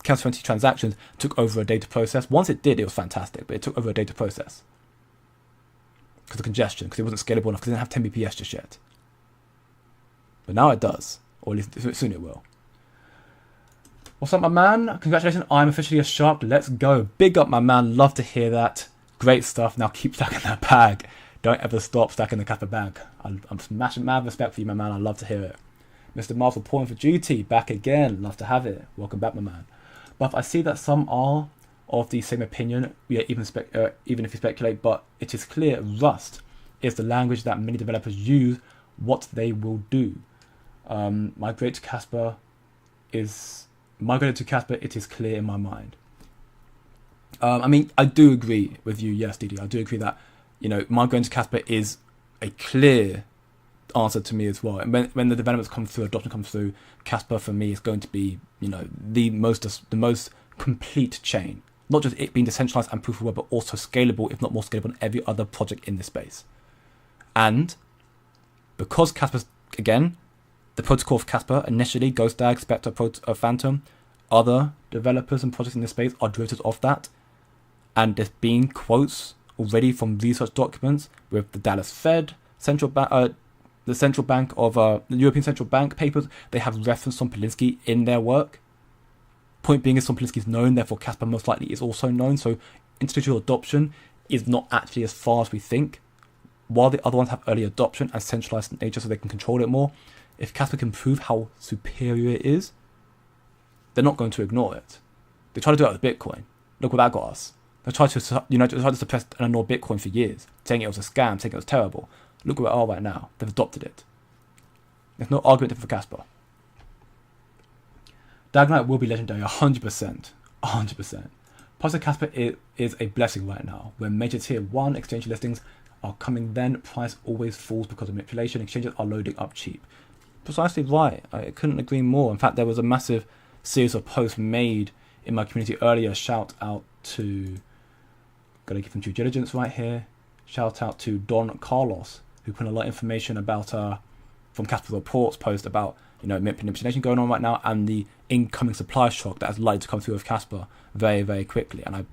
Kas 20 transactions took over a day to process. Once it did, it was fantastic, but it took over a day to process because of congestion, because it wasn't scalable enough, because it didn't have 10 bps just yet. But now it does, or at least soon it will. What's up, my man? Congratulations, I'm officially a shark. Let's go. Big up, my man. Love to hear that. Great stuff. Now keep stacking that bag. Don't ever stop stacking the Kaspa bag. I'm smashing mad respect for you, my man. I love to hear it. Mr. Marvel pouring for duty, back again. Love to have it. Welcome back, my man. But I see that some are of the same opinion, even if you speculate, but it is clear Rust is the language that many developers use. What they will do. Migrate to Kaspa, it is clear in my mind. I mean, I do agree with you, yes, Didi. I do agree that, migrating to Kaspa is a clear answer to me as well. And when the developments come through, adoption comes through, Kaspa for me is going to be, the most complete chain. Not just it being decentralized and proof of work, but also scalable, if not more scalable than every other project in this space. And because Kaspa's, again, the protocol of Kaspa initially, Ghost DAG, Spectre, Phantom, other developers and projects in this space are derivatives of that. And there's been quotes already from research documents with the Dallas Fed, the central bank of the European Central Bank papers. They have referenced Tom Polinsky in their work. Point being is Tom Polinsky is known, therefore Kaspa most likely is also known. So institutional adoption is not actually as far as we think. While the other ones have early adoption and centralized nature so they can control it more, if Kaspa can prove how superior it is, they're not going to ignore it. They try to do it with Bitcoin. Look what that got us. They tried to, suppress and ignore Bitcoin for years, saying it was a scam, saying it was terrible. Look where we are right now. They've adopted it. There's no argument for Kaspa. DAG Knight will be legendary, 100%. 100%. Plus, Kaspa is a blessing right now. When major tier 1 exchange listings are coming, then price always falls because of manipulation. Exchanges are loading up cheap. Precisely right. I couldn't agree more. In fact, there was a massive series of posts made in my community earlier. Shout out to, gotta give him due diligence right here. Shout out to Don Carlos, who put a lot of information about from Kaspa Reports post about manipulation going on right now and the incoming supply shock that is likely to come through with Kaspa very, very quickly. And I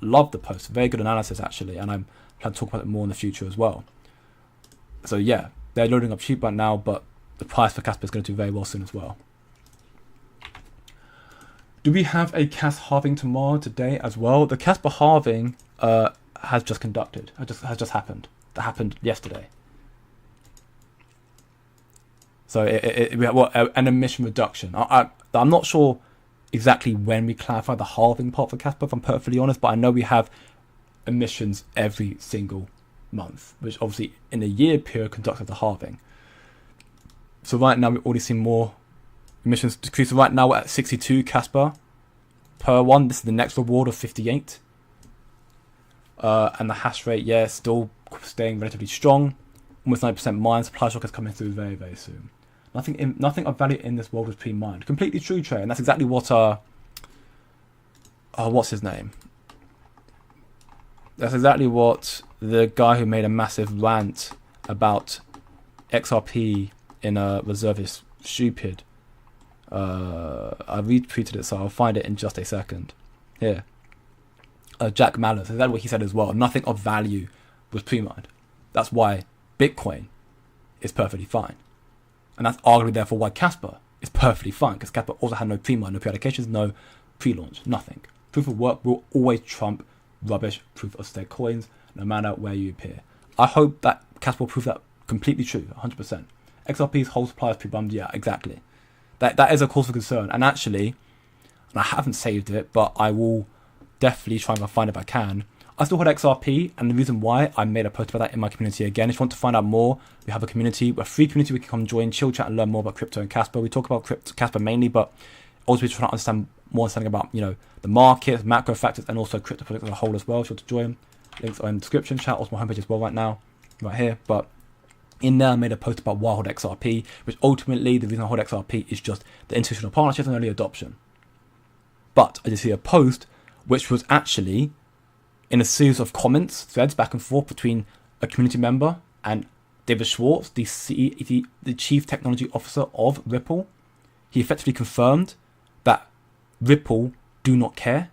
love the post. Very good analysis actually, and I'm plan to talk about it more in the future as well. So yeah, they're loading up cheap right now, but the price for Kaspa is going to do very well soon as well. Do we have a Kas halving tomorrow, today as well? The Kaspa halving has just conducted. Has just happened. That happened yesterday. So we have an emission reduction. I'm not sure exactly when we clarify the halving part for Kaspa, if I'm perfectly honest, but I know we have emissions every single month, which obviously in a year period conducts the halving. So right now we've already seen more emissions decrease. So right now we're at 62 Kaspa per one. This is the next reward of 58. And the hash rate, yeah, still staying relatively strong. Almost 90% mined. Supply shock is coming through very, very soon. Nothing of value in this world is pre-mined. Completely true, Trey, and that's exactly what what's his name? That's exactly what the guy who made a massive rant about XRP in a reserve is stupid. I retweeted it, so I'll find it in just a second. Here. Jack Mallers, that's what he said as well. Nothing of value was pre-mined. That's why Bitcoin is perfectly fine. And that's arguably therefore why Kaspa is perfectly fine, because Kaspa also had no pre-mine, no pre-allocations, no pre-launch, nothing. Proof of work will always trump rubbish proof of stake coins, no matter where you appear. I hope that Kaspa will prove that completely true, 100%. XRP's whole supply is pre-bummed, yeah, exactly. That is a cause for concern. And actually, and I haven't saved it, but I will definitely try and find it if I can. I still hold XRP, and the reason why I made a post about that in my community again. If you want to find out more, we have a community, a free community we can come join, chill, chat, and learn more about crypto and Kaspa. We talk about Kaspa mainly, but also we're trying to understand about, the market, macro factors, and also crypto projects as a whole as well. If you want to join, links are in the description, chat, also my homepage as well right here. But in there, I made a post about why I hold XRP, which ultimately, the reason I hold XRP is just the institutional partnerships and early adoption. But I did see a post which was actually in a series of comments, threads back and forth between a community member and David Schwartz, the Chief Technology Officer of Ripple. He effectively confirmed that Ripple do not care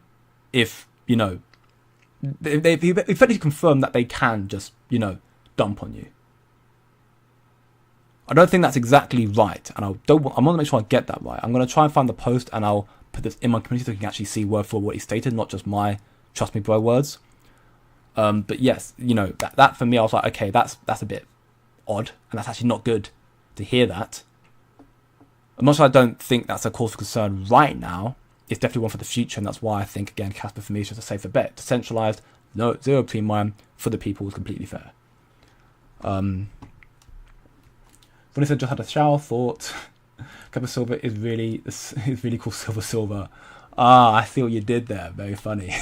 if, they effectively confirmed that they can just, dump on you. I don't think that's exactly right, and I want to make sure I get that right. I'm going to try and find the post, and I'll put this in my community so you can actually see word for what he stated, not just my trust me bro words. But yes, that for me, I was like, okay, that's a bit odd, and that's actually not good to hear that. I'm not sure I don't think that's a cause for concern right now. It's definitely one for the future, and that's why I think, again, Kaspa for me is just a safer bet. Decentralized, zero pre-mine for the people is completely fair. Vanessa just had a shower thought. Kaspa Silver is really cool. Silver. I see what you did there. Very funny.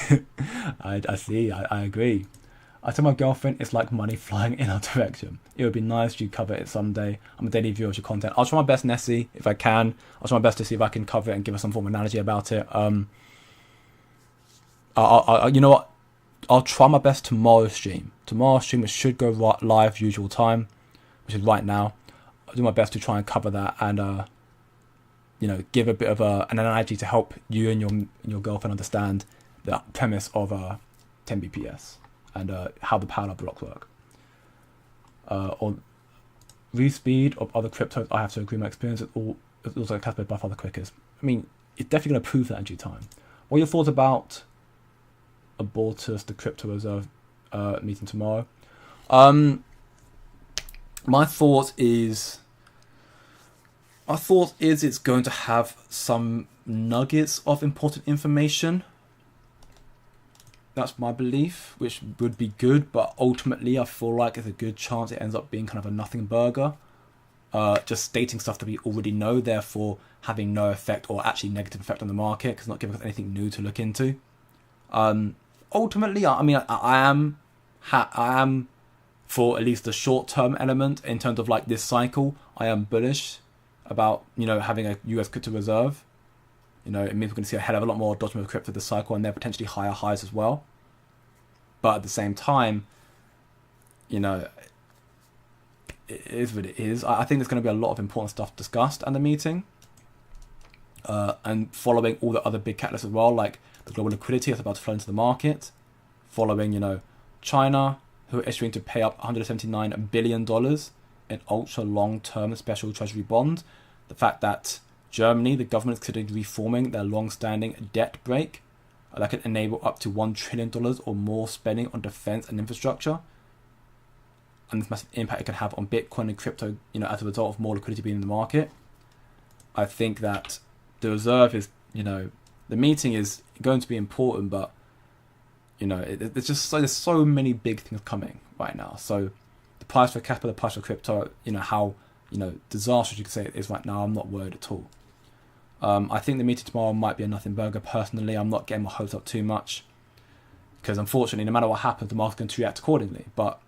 I see. I agree. I tell my girlfriend it's like money flying in our direction. It would be nice if you cover it someday. I'm a daily viewer of your content. I'll try my best, Nessie, if I can. I'll try my best to see if I can cover it and give us some form of analogy about it. You know what? I'll try my best tomorrow's stream. Tomorrow's stream, it should go live usual time, which is right now. I'll do my best to try and cover that and give a bit of an analogy to help you and your girlfriend understand the premise of 10 BPS and how the parallel blocks work. On respeed of other cryptos, I have to agree. My experience is also Kaspa by far the quickest. I mean, it's definitely going to prove that in due time. What are your thoughts about Abortus, the crypto reserve meeting tomorrow? My thought is it's going to have some nuggets of important information. That's my belief, which would be good, but ultimately I feel like there's a good chance it ends up being kind of a nothing burger. Just stating stuff that we already know, therefore having no effect or actually negative effect on the market, because it's not giving us anything new to look into. Ultimately, I am for at least the short-term element in terms of like this cycle. I am bullish about having a US crypto reserve. It means we're going to see a hell of a lot more dodgement of crypto this cycle, and they're potentially higher highs as well. But at the same time, it is what it is. I think there's going to be a lot of important stuff discussed at the meeting, and following all the other big catalysts as well, like the global liquidity that's about to flow into the market, following China, who are issuing to pay up $179 billion in ultra long-term special treasury bonds. The fact that Germany, the government is considering reforming their long-standing debt brake that could enable up to $1 trillion or more spending on defense and infrastructure. And this massive impact it can have on Bitcoin and crypto, as a result of more liquidity being in the market. I think that the reserve is, the meeting is going to be important, but there's so many big things coming right now. So the price for Kaspa, the price for crypto, how disastrous you could say it is right now, I'm not worried at all. I think the meeting tomorrow might be a nothing burger. Personally, I'm not getting my hopes up too much, because unfortunately, no matter what happens, the market's going to react accordingly. But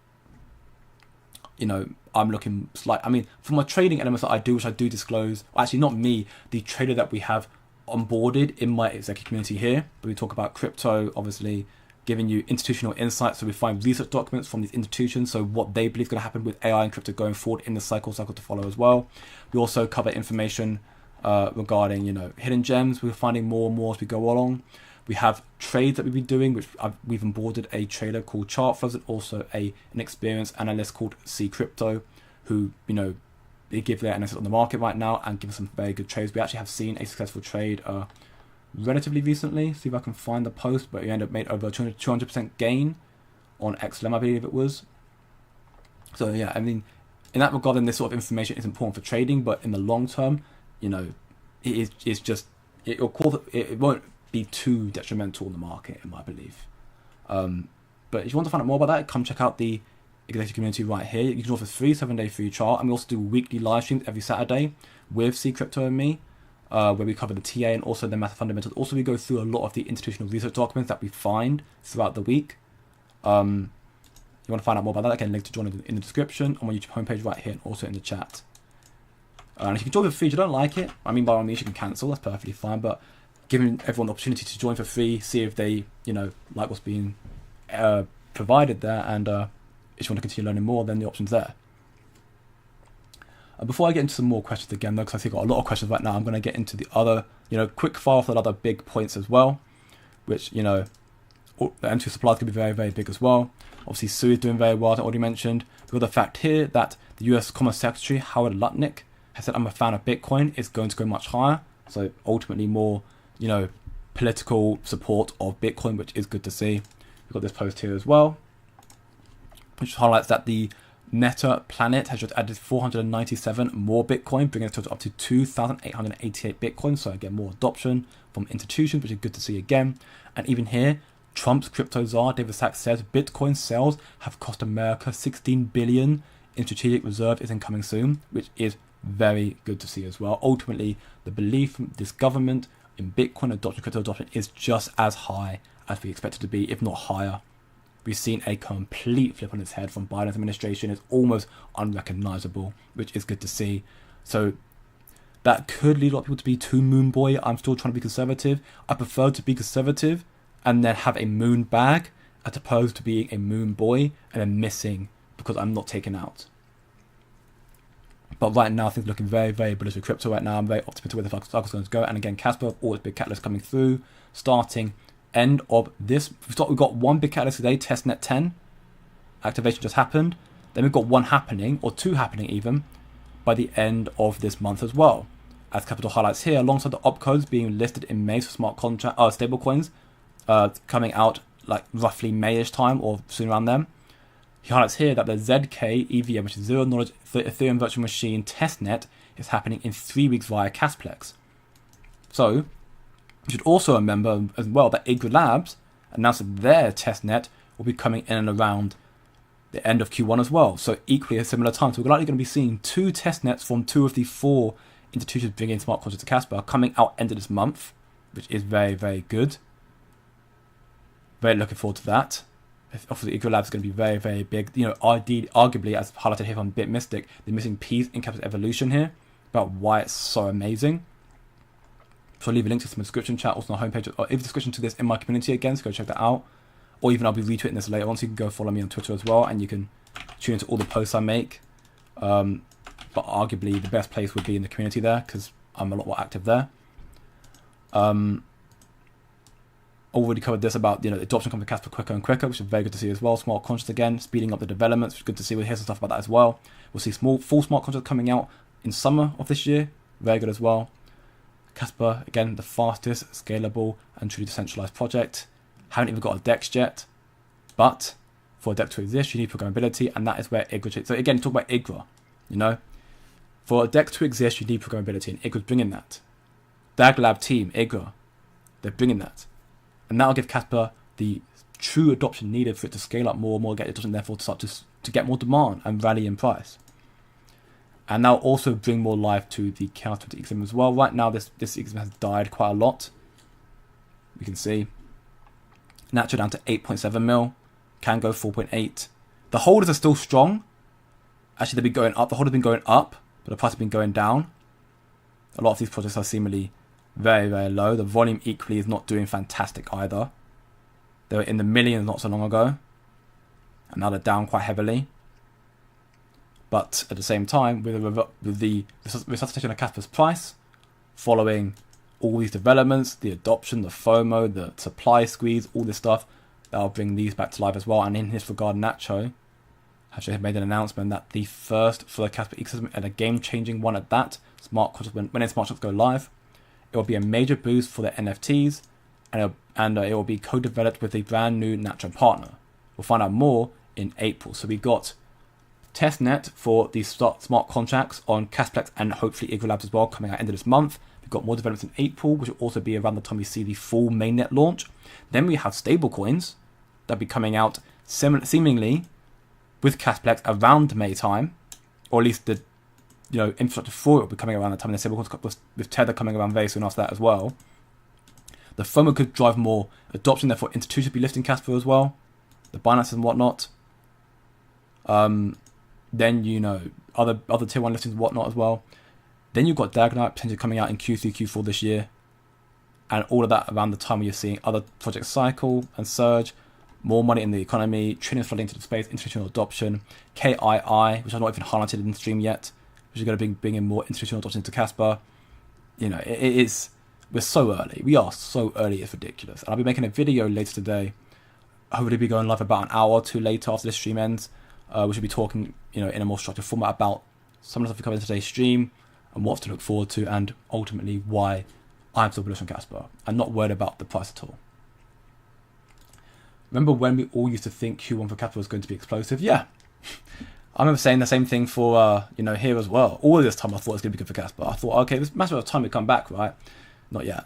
I'm looking for my trading elements that I do, which I do disclose. Actually, not me, the trader that we have onboarded in my executive community here. But we talk about crypto, obviously, giving you institutional insights. So we find research documents from these institutions, so what they believe is going to happen with AI and crypto going forward in the cycle to follow as well. We also cover information regarding, hidden gems. We're finding more and more as we go along. We have trades that we've been doing, which we've onboarded a trader called Chartflows and also an experienced analyst called C Crypto, who, they give their analysis on the market right now and give us some very good trades. We actually have seen a successful trade relatively recently. See if I can find the post, but we ended up made over 200% gain on XLM, I believe it was. So yeah, I mean, in that regard, then this sort of information is important for trading, but in the long term, it won't be too detrimental in the market, in my belief. But if you want to find out more about that, come check out the executive community right here. You can offer free 7-day free chart, and we also do weekly live streams every Saturday with C Crypto and me, where we cover the TA and also the math fundamentals. Also, we go through a lot of the institutional research documents that we find throughout the week. You want to find out more about that, again, link to join in the description on my YouTube homepage right here and also in the chat. And if you can join for free, if you don't like it, I mean, by all means, you can cancel. That's perfectly fine. But giving everyone the opportunity to join for free, see if they, like what's being provided there, and if you want to continue learning more, then the option's there. Before I get into some more questions again, though, because I think I've got a lot of questions right now, I'm going to get into the other, quick fire off the other big points as well, which, the M2 supplies could be very, very big as well. Obviously, Sue is doing very well, as I already mentioned. We've got the fact here that the US Commerce Secretary, Howard Lutnick, has said, I'm a fan of Bitcoin. It's going to go much higher. So ultimately more, political support of Bitcoin, which is good to see. We've got this post here as well, which highlights that the Meta Planet has just added 497 more Bitcoin, bringing its total up to 2,888 Bitcoin. So again, more adoption from institutions, which is good to see again. And even here, Trump's crypto czar, David Sachs, says Bitcoin sales have cost America $16 billion in strategic reserve is incoming soon, which is very good to see as well. Ultimately, the belief from this government in Bitcoin adoption, crypto adoption, is just as high as we expect it to be, if not higher. We've seen a complete flip on its head from Biden's administration. It's almost unrecognizable, which is good to see. So that could lead a lot of people to be too moon boy. I'm still trying to be conservative. I prefer to be conservative and then have a moon bag as opposed to being a moon boy and then missing because I'm not taken out. But right now, things are looking very, very bullish with crypto right now. I'm very optimistic where the cycle is going to go. And again, Kaspa, all this big catalyst coming through, starting end of this. We've got one big catalyst today, Testnet 10. Activation just happened. Then we've got one happening, or two happening even, by the end of this month as well. As Capital highlights here, alongside the opcodes being listed in May for smart contract stablecoins, coming out like roughly Mayish time or soon around then. He highlights here that the ZK EVM, which is Zero Knowledge Ethereum Virtual Machine Testnet, is happening in 3 weeks via Casplex. So, you should also remember as well that Igra Labs announced that their testnet will be coming in and around the end of Q1 as well. So equally a similar time. So we're likely going to be seeing 2 testnets from 2 of the 4 institutions bringing smart contracts to Kaspa coming out end of this month, which is very, very good. Very looking forward to that. Obviously, Igra Labs is going to be very, very big. Arguably, as highlighted here from BitMystic, the missing piece in Kaspa's evolution here about why it's so amazing. So I'll leave a link to some description chat, also on the homepage, or if description to this in my community again, so go check that out. Or even I'll be retweeting this later on, so you can go follow me on Twitter as well, and you can tune into all the posts I make. But arguably, the best place would be in the community there, because I'm a lot more active there. Already covered this about, the adoption coming to Kaspa quicker and quicker, which is very good to see as well. Smart contracts again, speeding up the developments, which is good to see. We'll hear some stuff about that as well. We'll see full smart contracts coming out in summer of this year. Very good as well. Kaspa, again, the fastest, scalable, and truly decentralized project. Haven't even got a DEX yet, but for a DEX to exist, you need programmability, and that is where Igra. So again, talk about Igra. For a DEX to exist, you need programmability, and Igra's bringing that. DAG Lab team, Igra, they're bringing that. And that will give Kaspa the true adoption needed for it to scale up more and more, get adoption, therefore to start to get more demand and rally in price. And that'll also bring more life to the counter to XM as well. Right now, this XM has died quite a lot. We can see natural down to 8.7 mil, can go 4.8. The holders are still strong. Actually, they've been going up. The holders have been going up, but the price has been going down. A lot of these projects are seemingly very, very low. The volume equally is not doing fantastic either. They were in the millions not so long ago, and now they're down quite heavily. But at the same time, with the resuscitation of Kaspa's price, following all these developments, the adoption, the FOMO, the supply squeeze, all this stuff, that'll bring these back to life as well. And in this regard, Nacho actually made an announcement that the first for the Kaspa ecosystem, and a game-changing one at that, smart contracts, when smart contracts go live, it will be a major boost for the NFTs, and it will be co-developed with a brand new Nacho partner. We'll find out more in April. So we got Testnet for these smart contracts on Casplex and hopefully Eagle Labs as well coming out end of this month. We've got more developments in April, which will also be around the time we see the full mainnet launch. Then we have stablecoins that'll be coming out seemingly with Casplex around May time, or at least the infrastructure for it will be coming around the time. And the stablecoins with Tether coming around very soon after that as well. The FOMO could drive more adoption, therefore institutions will be lifting Kaspa as well, the Binance and whatnot. Then other tier 1 listings and whatnot as well. Then you've got DAG Knight potentially coming out in Q3, Q4 this year. And all of that around the time where you're seeing other projects cycle and surge, more money in the economy, trillions flooding into the space, institutional adoption, KII, which I've not even highlighted in the stream yet, which is going to bring in more institutional adoption into Kaspa. We're so early. We are so early, it's ridiculous. And I'll be making a video later today. Hopefully be going live about an hour or two later after this stream ends. We should be talking, in a more structured format about some of the stuff we covered in today's stream and what's to look forward to, and ultimately why I'm so bullish on Kaspa. I'm not worried about the price at all. Remember when we all used to think Q1 for Kaspa was going to be explosive? Yeah. I remember saying the same thing for, here as well. All of this time I thought it was going to be good for Kaspa. I thought, okay, this matter of time we come back, right? Not yet.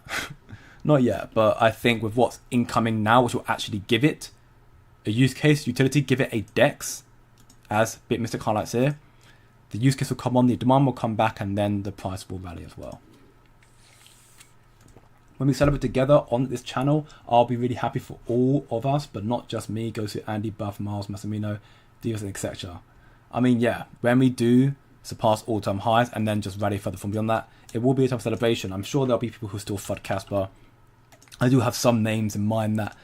Not yet. But I think with what's incoming now, which will actually give it a use case, utility, give it a DEX, as BitMystic highlights here, the use case will come on, the demand will come back, and then the price will rally as well. When we celebrate together on this channel, I'll be really happy for all of us, but not just me. Goes to Andy, Buff, Miles, Massimino, Divas, etc. I mean, yeah, when we do surpass all-time highs and then just rally further from beyond that, it will be a time of celebration. I'm sure there'll be people who still FUD Kaspa. I do have some names in mind that...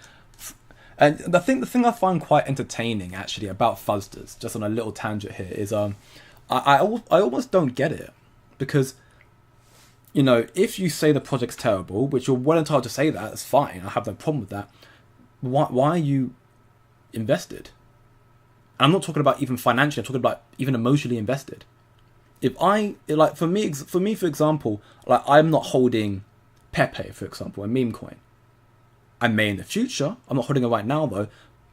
And the thing I find quite entertaining, actually, about fuzzsters, just on a little tangent here, is I almost don't get it. Because, if you say the project's terrible, which you're well entitled to say that, it's fine, I have no problem with that, why are you invested? And I'm not talking about even financially, I'm talking about even emotionally invested. For me, for example, I'm not holding Pepe, for example, a meme coin. I may in the future. I'm not holding it right now though.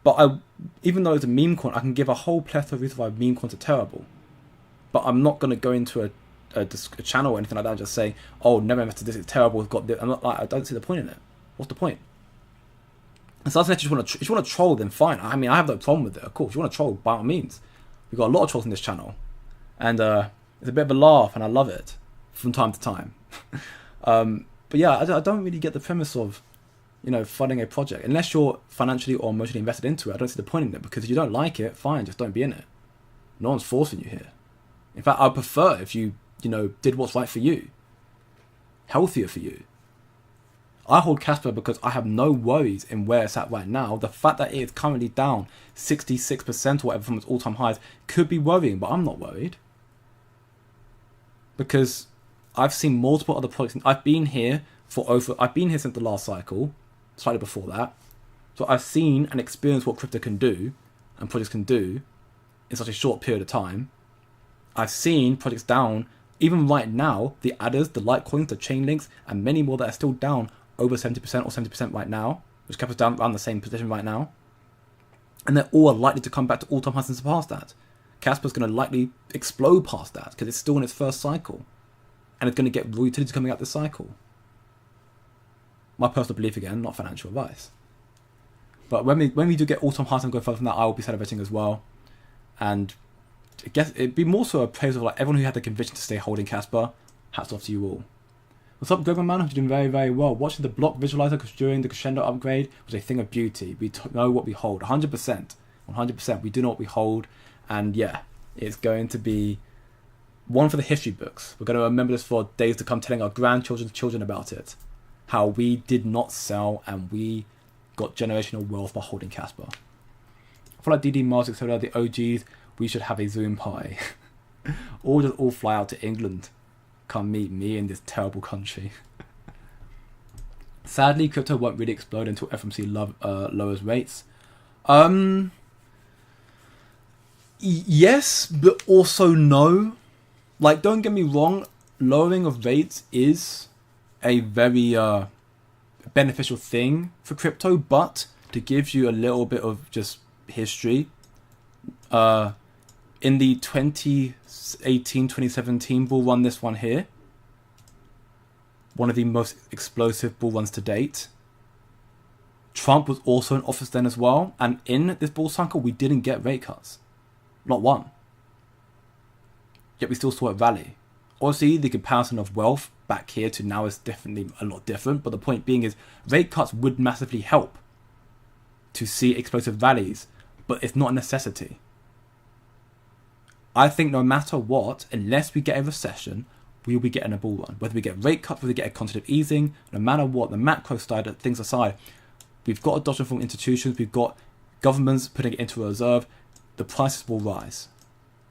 But even though it's a meme coin, I can give a whole plethora of reasons why meme coins are terrible. But I'm not going to go into a channel or anything like that and just say, "Oh, never invested this. It's terrible. It's got this." I don't see the point in it. What's the point? And so if you want to troll, then fine. I mean, I have no problem with it. Of course, if you want to troll, by all means. We've got a lot of trolls in this channel, and it's a bit of a laugh, and I love it from time to time. But yeah, I don't really get the premise of, funding a project. Unless you're financially or emotionally invested into it, I don't see the point in it, because if you don't like it, fine, just don't be in it. No one's forcing you here. In fact, I'd prefer if you, did what's right for you. Healthier for you. I hold Kaspa because I have no worries in where it's at right now. The fact that it is currently down 66% or whatever from its all-time highs could be worrying, but I'm not worried. Because I've seen multiple other projects. I've been here since the last cycle, slightly before that. So I've seen and experienced what crypto can do and projects can do in such a short period of time. I've seen projects down, even right now, the adders, the Litecoins, the chain links, and many more that are still down over 70% or 70% right now, which kept us down around the same position right now. And they're all likely to come back to all-time highs and surpass that. Kaspa's going to likely explode past that because it's still in its first cycle. And it's going to get raw utility coming out this cycle. My personal belief again, not financial advice. But when we do get all-time highs and go further from that, I will be celebrating as well. And I guess it'd be more so a praise of everyone who had the conviction to stay holding Kaspa. Hats off to you all. What's up, Greg, man? You're doing very, very well. Watching the block visualizer during the Crescendo upgrade was a thing of beauty. We know what we hold. 100%. 100%. We do know what we hold. And yeah, it's going to be one for the history books. We're going to remember this for days to come, telling our grandchildren's children about it. How we did not sell and we got generational wealth by holding Kaspa. I feel like DD Mars, etc., the OGs, we should have a Zoom pie. Or just all fly out to England. Come meet me in this terrible country. Sadly, crypto won't really explode until FOMC lowers rates. Yes, but also no. Like, don't get me wrong, lowering of rates is a very beneficial thing for crypto, but to give you a little bit of just history, in the 2018-2017 bull run, this one here, one of the most explosive bull runs to date, Trump was also in office then as well, and in this bull cycle we didn't get rate cuts, not one, yet we still saw it rally. Obviously the comparison of wealth back here to now is definitely a lot different, but the point being is rate cuts would massively help to see explosive rallies, but it's not a necessity. I think no matter what, unless we get a recession, we will be getting a bull run. Whether we get rate cuts, whether we get a quantitative easing, no matter what, the macro side of things aside, we've got adoption from institutions, we've got governments putting it into a reserve, the prices will rise,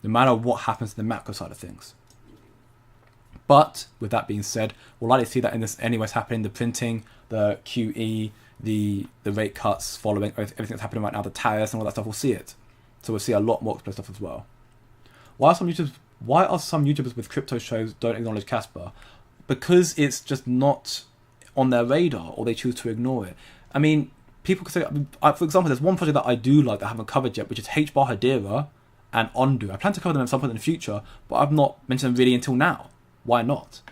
no matter what happens to the macro side of things. But with that being said, we'll likely see that in this anyways happening, the printing, the QE, the rate cuts following everything that's happening right now, the tariffs and all that stuff, we'll see it. So we'll see a lot more explosive stuff as well. Why are some YouTubers with crypto shows don't acknowledge Kaspa? Because it's just not on their radar, or they choose to ignore it. I mean, people could say, for example, there's one project that I do like that I haven't covered yet, which is H-Bar Hedera and Ondo. I plan to cover them at some point in the future, but I've not mentioned them really until now. Why not?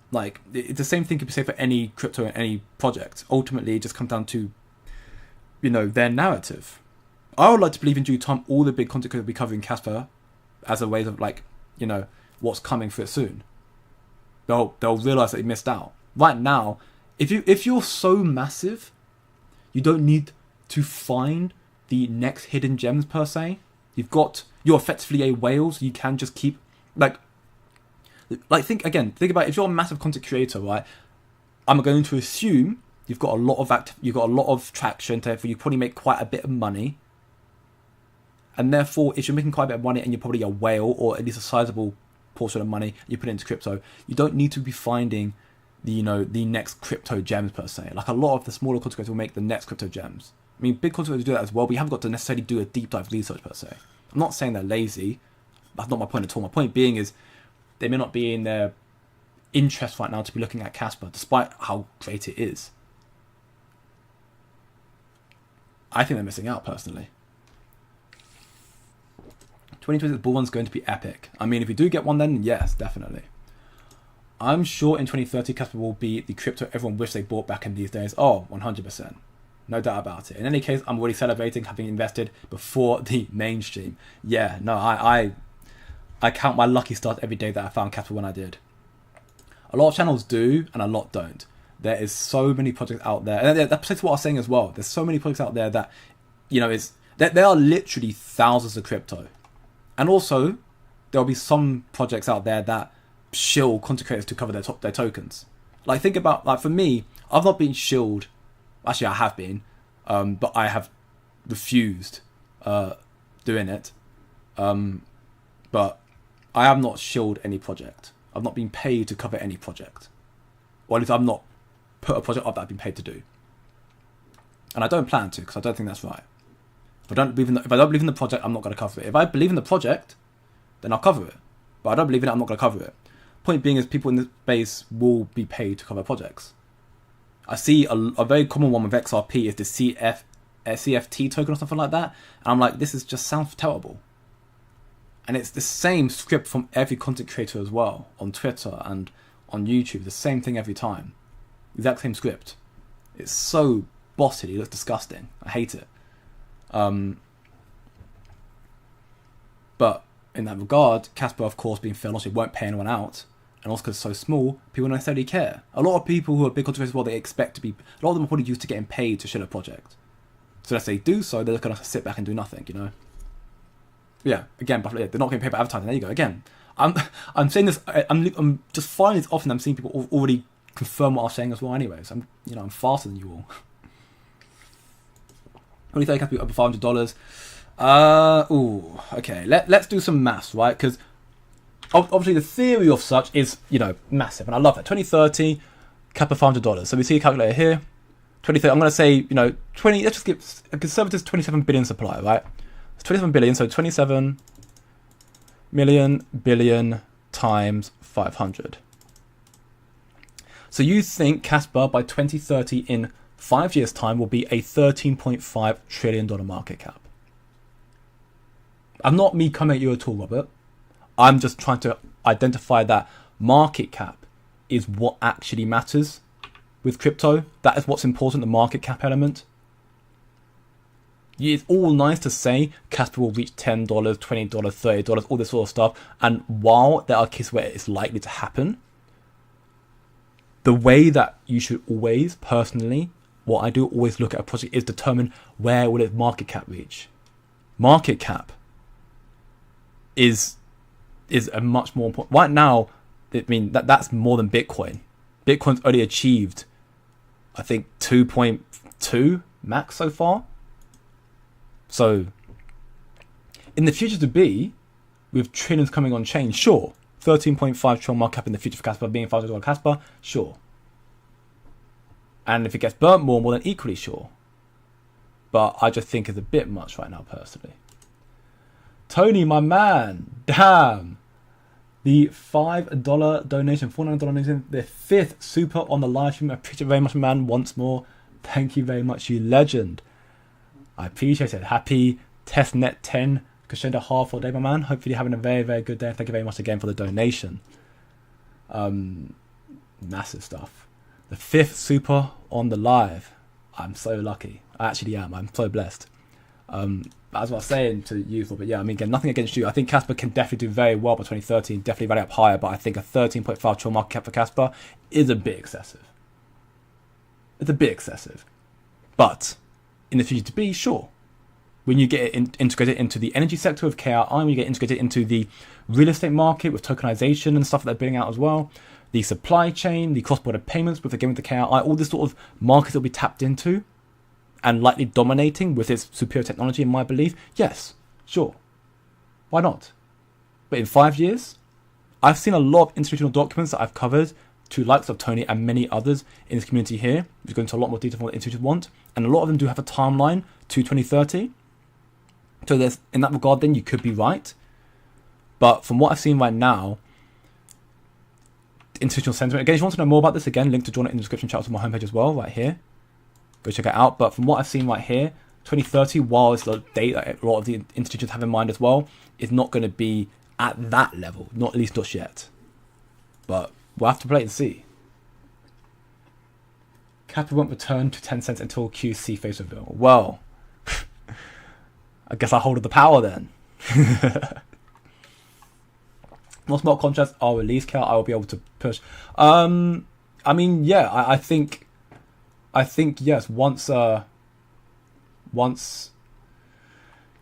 Like, it's the same thing could be said for any crypto and any project. Ultimately, it just comes down to, their narrative. I would like to believe in due time all the big content creators will be covering Kaspa as a way of, what's coming for it soon. They'll realise that they missed out. Right now, if you're so massive, you don't need to find the next hidden gems per se. You're effectively a whale, so you can just keep think about if you're a massive content creator, right? I'm going to assume you've got a lot of traction, therefore you probably make quite a bit of money. And therefore, if you're making quite a bit of money and you're probably a whale, or at least a sizable portion of money, you put it into crypto, you don't need to be finding the next crypto gems per se. Like, a lot of the smaller content creators will make the next crypto gems. I mean, big content creators do that as well, but you haven't got to necessarily do a deep dive research per se. I'm not saying they're lazy. That's not my point at all. My point being is they may not be in their interest right now to be looking at Kaspa, despite how great it is. I think they're missing out, personally. 2026 bull run's going to be epic. I mean, if we do get one, then yes, definitely. I'm sure in 2030, Kaspa will be the crypto everyone wished they bought back in these days. Oh, 100%. No doubt about it. In any case, I'm already celebrating having invested before the mainstream. Yeah, no, I count my lucky stars every day that I found Kaspa when I did. A lot of channels do, and a lot don't. There is so many projects out there. And that's what I was saying as well. There's so many projects out there that, there are literally thousands of crypto. And also, there'll be some projects out there that shill content creators to cover their tokens. Like, think about, for me, I've not been shilled. Actually, I have been, but I have refused doing it. But I have not shilled any project. I've not been paid to cover any project. Or at least I've not put a project up that I've been paid to do. And I don't plan to, because I don't think that's right. If I don't believe in the project, I'm not going to cover it. If I believe in the project, then I'll cover it. But I don't believe in it, I'm not going to cover it. Point being is, people in this space will be paid to cover projects. I see a very common one with XRP is the CFT token or something like that. And I'm like, this sounds terrible. And it's the same script from every content creator as well, on Twitter and on YouTube. The same thing every time. Exact same script. It's so bossy, it looks disgusting. I hate it. But in that regard, Kaspa, of course, being fair, also won't pay anyone out, and also because it's so small, people don't necessarily care. A lot of people who are big contributors, well, they expect to be. A lot of them are probably used to getting paid to shill a project. So as they do so, they're going to sit back and do nothing, Yeah, again, but they're not getting paid by advertising. There you go. Again, I'm saying this. I'm just finding this often. I'm seeing people already confirm what I'm saying as well. Anyways, I'm faster than you all. 2030 Kaspa over $500. Okay. Let's do some maths, right? Because obviously the theory of such is, massive, and I love that. 2030 Kaspa $500. So we see a calculator here. 2030. I'm going to say, 20. Let's just give a conservative 27 billion supply, right? It's 27 billion. So 27 million billion times 500. So you think Kaspa by 2030 in 5 years' time will be a $13.5 trillion market cap? I'm not me coming at you at all, Robert. I'm just trying to identify that market cap is what actually matters with crypto. That is what's important, the market cap element. It's all nice to say Kaspa will reach $10, $20, $30, all this sort of stuff. And while there are cases where it's likely to happen, the way that you should always, personally, what I do always look at a project is determine where will its market cap reach. Market cap is a much more important. Right now, that's more than Bitcoin. Bitcoin's only achieved, I think, 2.2 max so far. So, in the future to be, with trillions coming on chain, sure. 13.5 trillion market cap in the future for Kaspa, being $500 Kaspa, sure. And if it gets burnt more than equally sure. But I just think it's a bit much right now, personally. Tony, my man, damn. The $5 donation, $400 donation, the 5th super on the live stream. I appreciate it very much, man, once more. Thank you very much, you legend. I appreciate it. Happy Testnet 10 Crescendo half all day, my man. Hopefully you're having a very, very good day. Thank you very much again for the donation. Massive stuff. The 5th super on the live. I'm so lucky. I actually am. I'm so blessed. As I was saying to you, but yeah, again, nothing against you. I think Kaspa can definitely do very well by 2030, definitely rally up higher, but I think a 13.5 trillion market cap for Kaspa is a bit excessive. It's a bit excessive. But in the future to be, sure. When you get it integrated into the energy sector of KRI, when you get integrated into the real estate market with tokenization and stuff that they're building out as well, the supply chain, the cross-border payments with the KRI, all this sort of markets that will be tapped into and likely dominating with its superior technology, in my belief, yes, sure. Why not? But in 5 years, I've seen a lot of institutional documents that I've covered to likes of Tony and many others in this community here, which go into a lot more detail than what institutions want, and a lot of them do have a timeline to 2030. So there's, in that regard, then you could be right. But from what I've seen right now, institutional sentiment, again, if you want to know more about this, again, link to join it in the description, chat to my homepage as well, right here. Go check it out. But from what I've seen right here, 2030, while it's the date that a lot of the institutions have in mind as well, is not going to be at that level, not at least not yet. But we'll have to play and see. Capital won't return to 10 cents until QC face reveal. Well, I guess I hold the power then. More smart contracts are released, Cal. I will be able to push. Yeah, I think yes. Once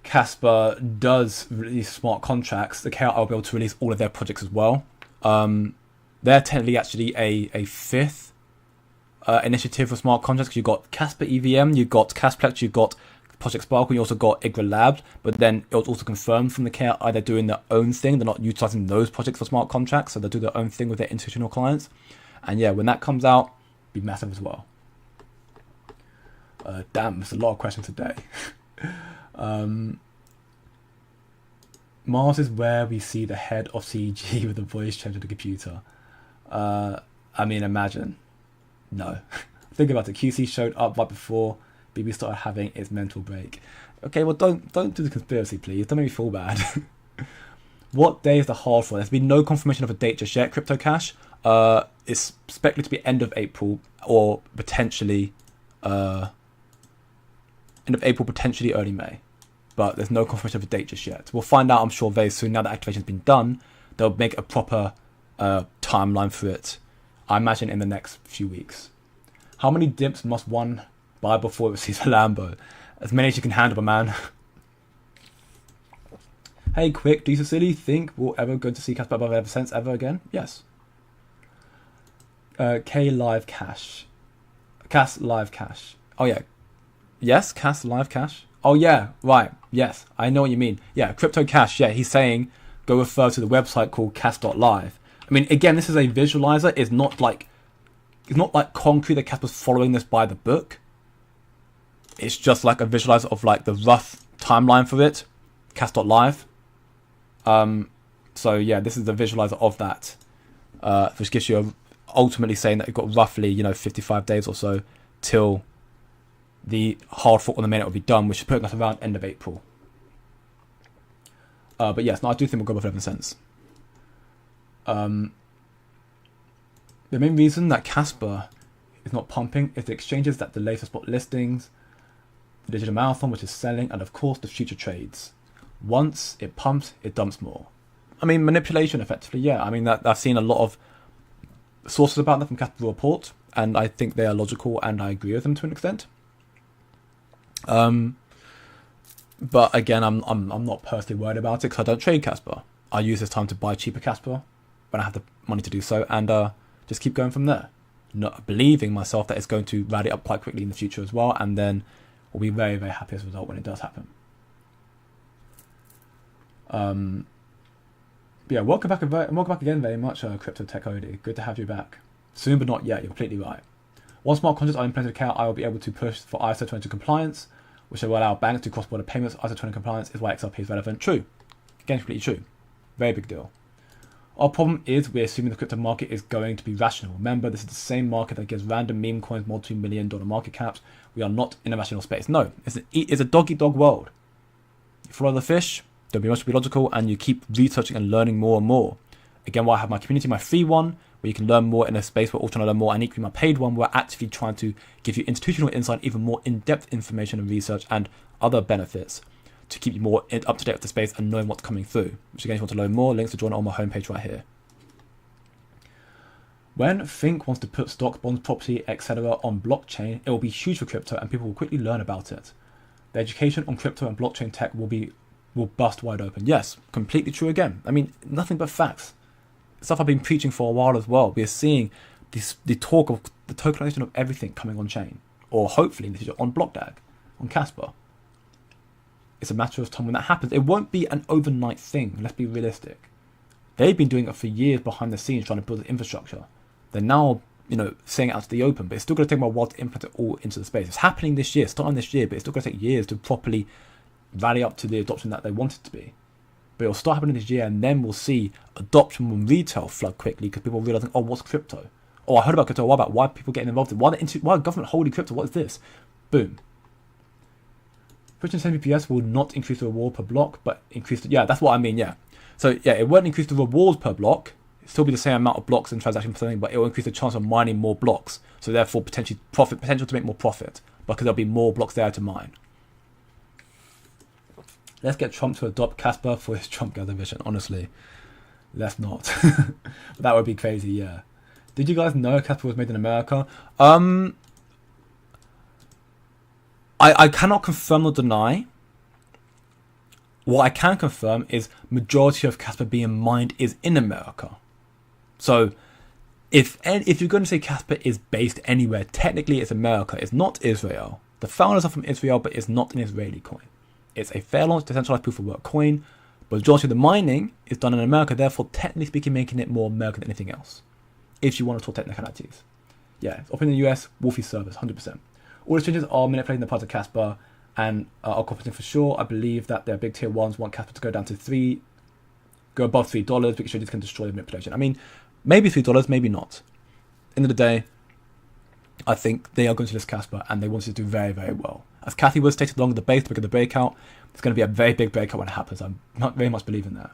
Kaspa does release smart contracts, the KRI will be able to release all of their projects as well. They're technically actually a 5th initiative for smart contracts, because you've got Kaspa EVM, you've got Kasplex, you've got Project Sparkle, you also got Igra Labs, but then it was also confirmed from the KRI they're doing their own thing. They're not utilizing those projects for smart contracts, so they'll do their own thing with their institutional clients. And yeah, when that comes out, it'll be massive as well. Damn, there's a lot of questions today. Mars is where we see the head of CG with the voice change of the computer. Imagine. No. Think about it. QC showed up right before BB started having its mental break. Okay, well, don't do the conspiracy, please. Don't make me feel bad. What day is the hard for? There's been no confirmation of a date just yet. Crypto Cash is expected to be end of April, or potentially end of April, potentially early May. But there's no confirmation of a date just yet. We'll find out, I'm sure, very soon. Now that activation's been done, they'll make a proper timeline for it. I imagine in the next few weeks. How many dips must one buy before it receives a Lambo? As many as you can handle, man. Hey, quick, do you sincerely think we'll ever go to see Kaspa above 11% ever again? Yes. K Live Cash. Kas Live Cash. Oh, yeah. Yes, Kas Live Cash. Oh yeah, right. Yes, I know what you mean. Yeah, Crypto Cash. Yeah, he's saying go refer to the website called Cas.live. I mean, again, this is a visualizer. It's not like concrete that Kaspa's following this by the book. It's just like a visualizer of like the rough timeline for it. Cas.live. So yeah, this is the visualizer of that, which gives you ultimately saying that you've got roughly 55 days or so till the hard fork on the mainnet will be done, which is putting us around end of April. But yes, no, I do think we'll go above 11 cents. The main reason that Kaspa is not pumping is the exchanges that delay for spot listings, the digital marathon, which is selling, and of course the future trades. Once it pumps, it dumps more. I mean, manipulation, effectively, yeah. I mean, that I've seen a lot of sources about that from Kaspa report, and I think they are logical, and I agree with them to an extent. But again, I'm not personally worried about it because I don't trade Kaspa. I use this time to buy cheaper Kaspa when I have the money to do so, and just keep going from there. Not believing myself that it's going to rally up quite quickly in the future as well, and then we'll be very, very happy as a result when it does happen. But yeah, welcome back again very much, Crypto Tech Odie. Good to have you back. Soon but not yet, you're completely right. Once smart contracts are implemented account, I will be able to push for ISO 22 compliance, which will allow banks to cross-border payments. ISO 20 compliance is why XRP is relevant. True. Again, completely true. Very big deal. Our problem is we're assuming the crypto market is going to be rational. Remember, this is the same market that gives random meme coins multi-million-dollar market caps. We are not in a rational space. No, it's a dog-eat-dog world. You follow the fish, don't be much to be logical, and you keep researching and learning more and more. Again, while I have my community, my free one, where you can learn more in a space where we're all trying to learn more, and equally my paid one, where we're actively trying to give you institutional insight, even more in-depth information and research and other benefits to keep you more up to date with the space and knowing what's coming through. Which again, if you want to learn more, links to join on my homepage right here. When Think wants to put stock, bonds, property, etc. on blockchain, it will be huge for crypto and people will quickly learn about it. The education on crypto and blockchain tech will bust wide open. Yes, completely true again. I mean, nothing but facts. Stuff I've been preaching for a while as well. We are seeing the talk of the tokenization of everything coming on chain, or hopefully in the future on DAG, on Kaspa. It's a matter of time when that happens. It won't be an overnight thing. Let's be realistic. They've been doing it for years behind the scenes, trying to build the infrastructure. They're now, saying it out to the open, but it's still going to take a while to implement it all into the space. It's happening this year, starting this year, but it's still going to take years to properly rally up to the adoption that they want it to be. But it'll start happening this year, and then we'll see adoption from retail flood quickly because people are realizing, oh, what's crypto? Oh, I heard about crypto. What about why people getting involved in? Why government holding crypto? What is this? Boom. 15 BPS will not increase the reward per block, but increase the, yeah, that's what I mean, yeah. So yeah, it won't increase the rewards per block. It'll still be the same amount of blocks and transactions per something, but it will increase the chance of mining more blocks. So therefore, potential to make more profit because there'll be more blocks there to mine. Let's get Trump to adopt Kaspa for his Trump gather vision. Honestly, let's not. That would be crazy, yeah. Did you guys know Kaspa was made in America? I cannot confirm or deny. What I can confirm is majority of Kaspa being mined is in America. So if you're going to say Kaspa is based anywhere, technically it's America. It's not Israel. The founders are from Israel, but it's not an Israeli coin. It's a fair launch decentralized proof of work coin, but majority of the mining is done in America, therefore technically speaking making it more American than anything else. If you want to talk technicalities. Yeah, it's up in the US, Wolfie servers, 100%. All exchanges are manipulating the parts of Kaspa and are competing for sure. I believe that their big tier ones want Kaspa to go down to go above $3 because exchanges can destroy the manipulation. I mean, maybe $3, maybe not. End of the day, I think they are going to list Kaspa and they want it to do very, very well. As Kathy was stated along the base to begin the breakout, it's going to be a very big breakout when it happens. I'm not very much believing that.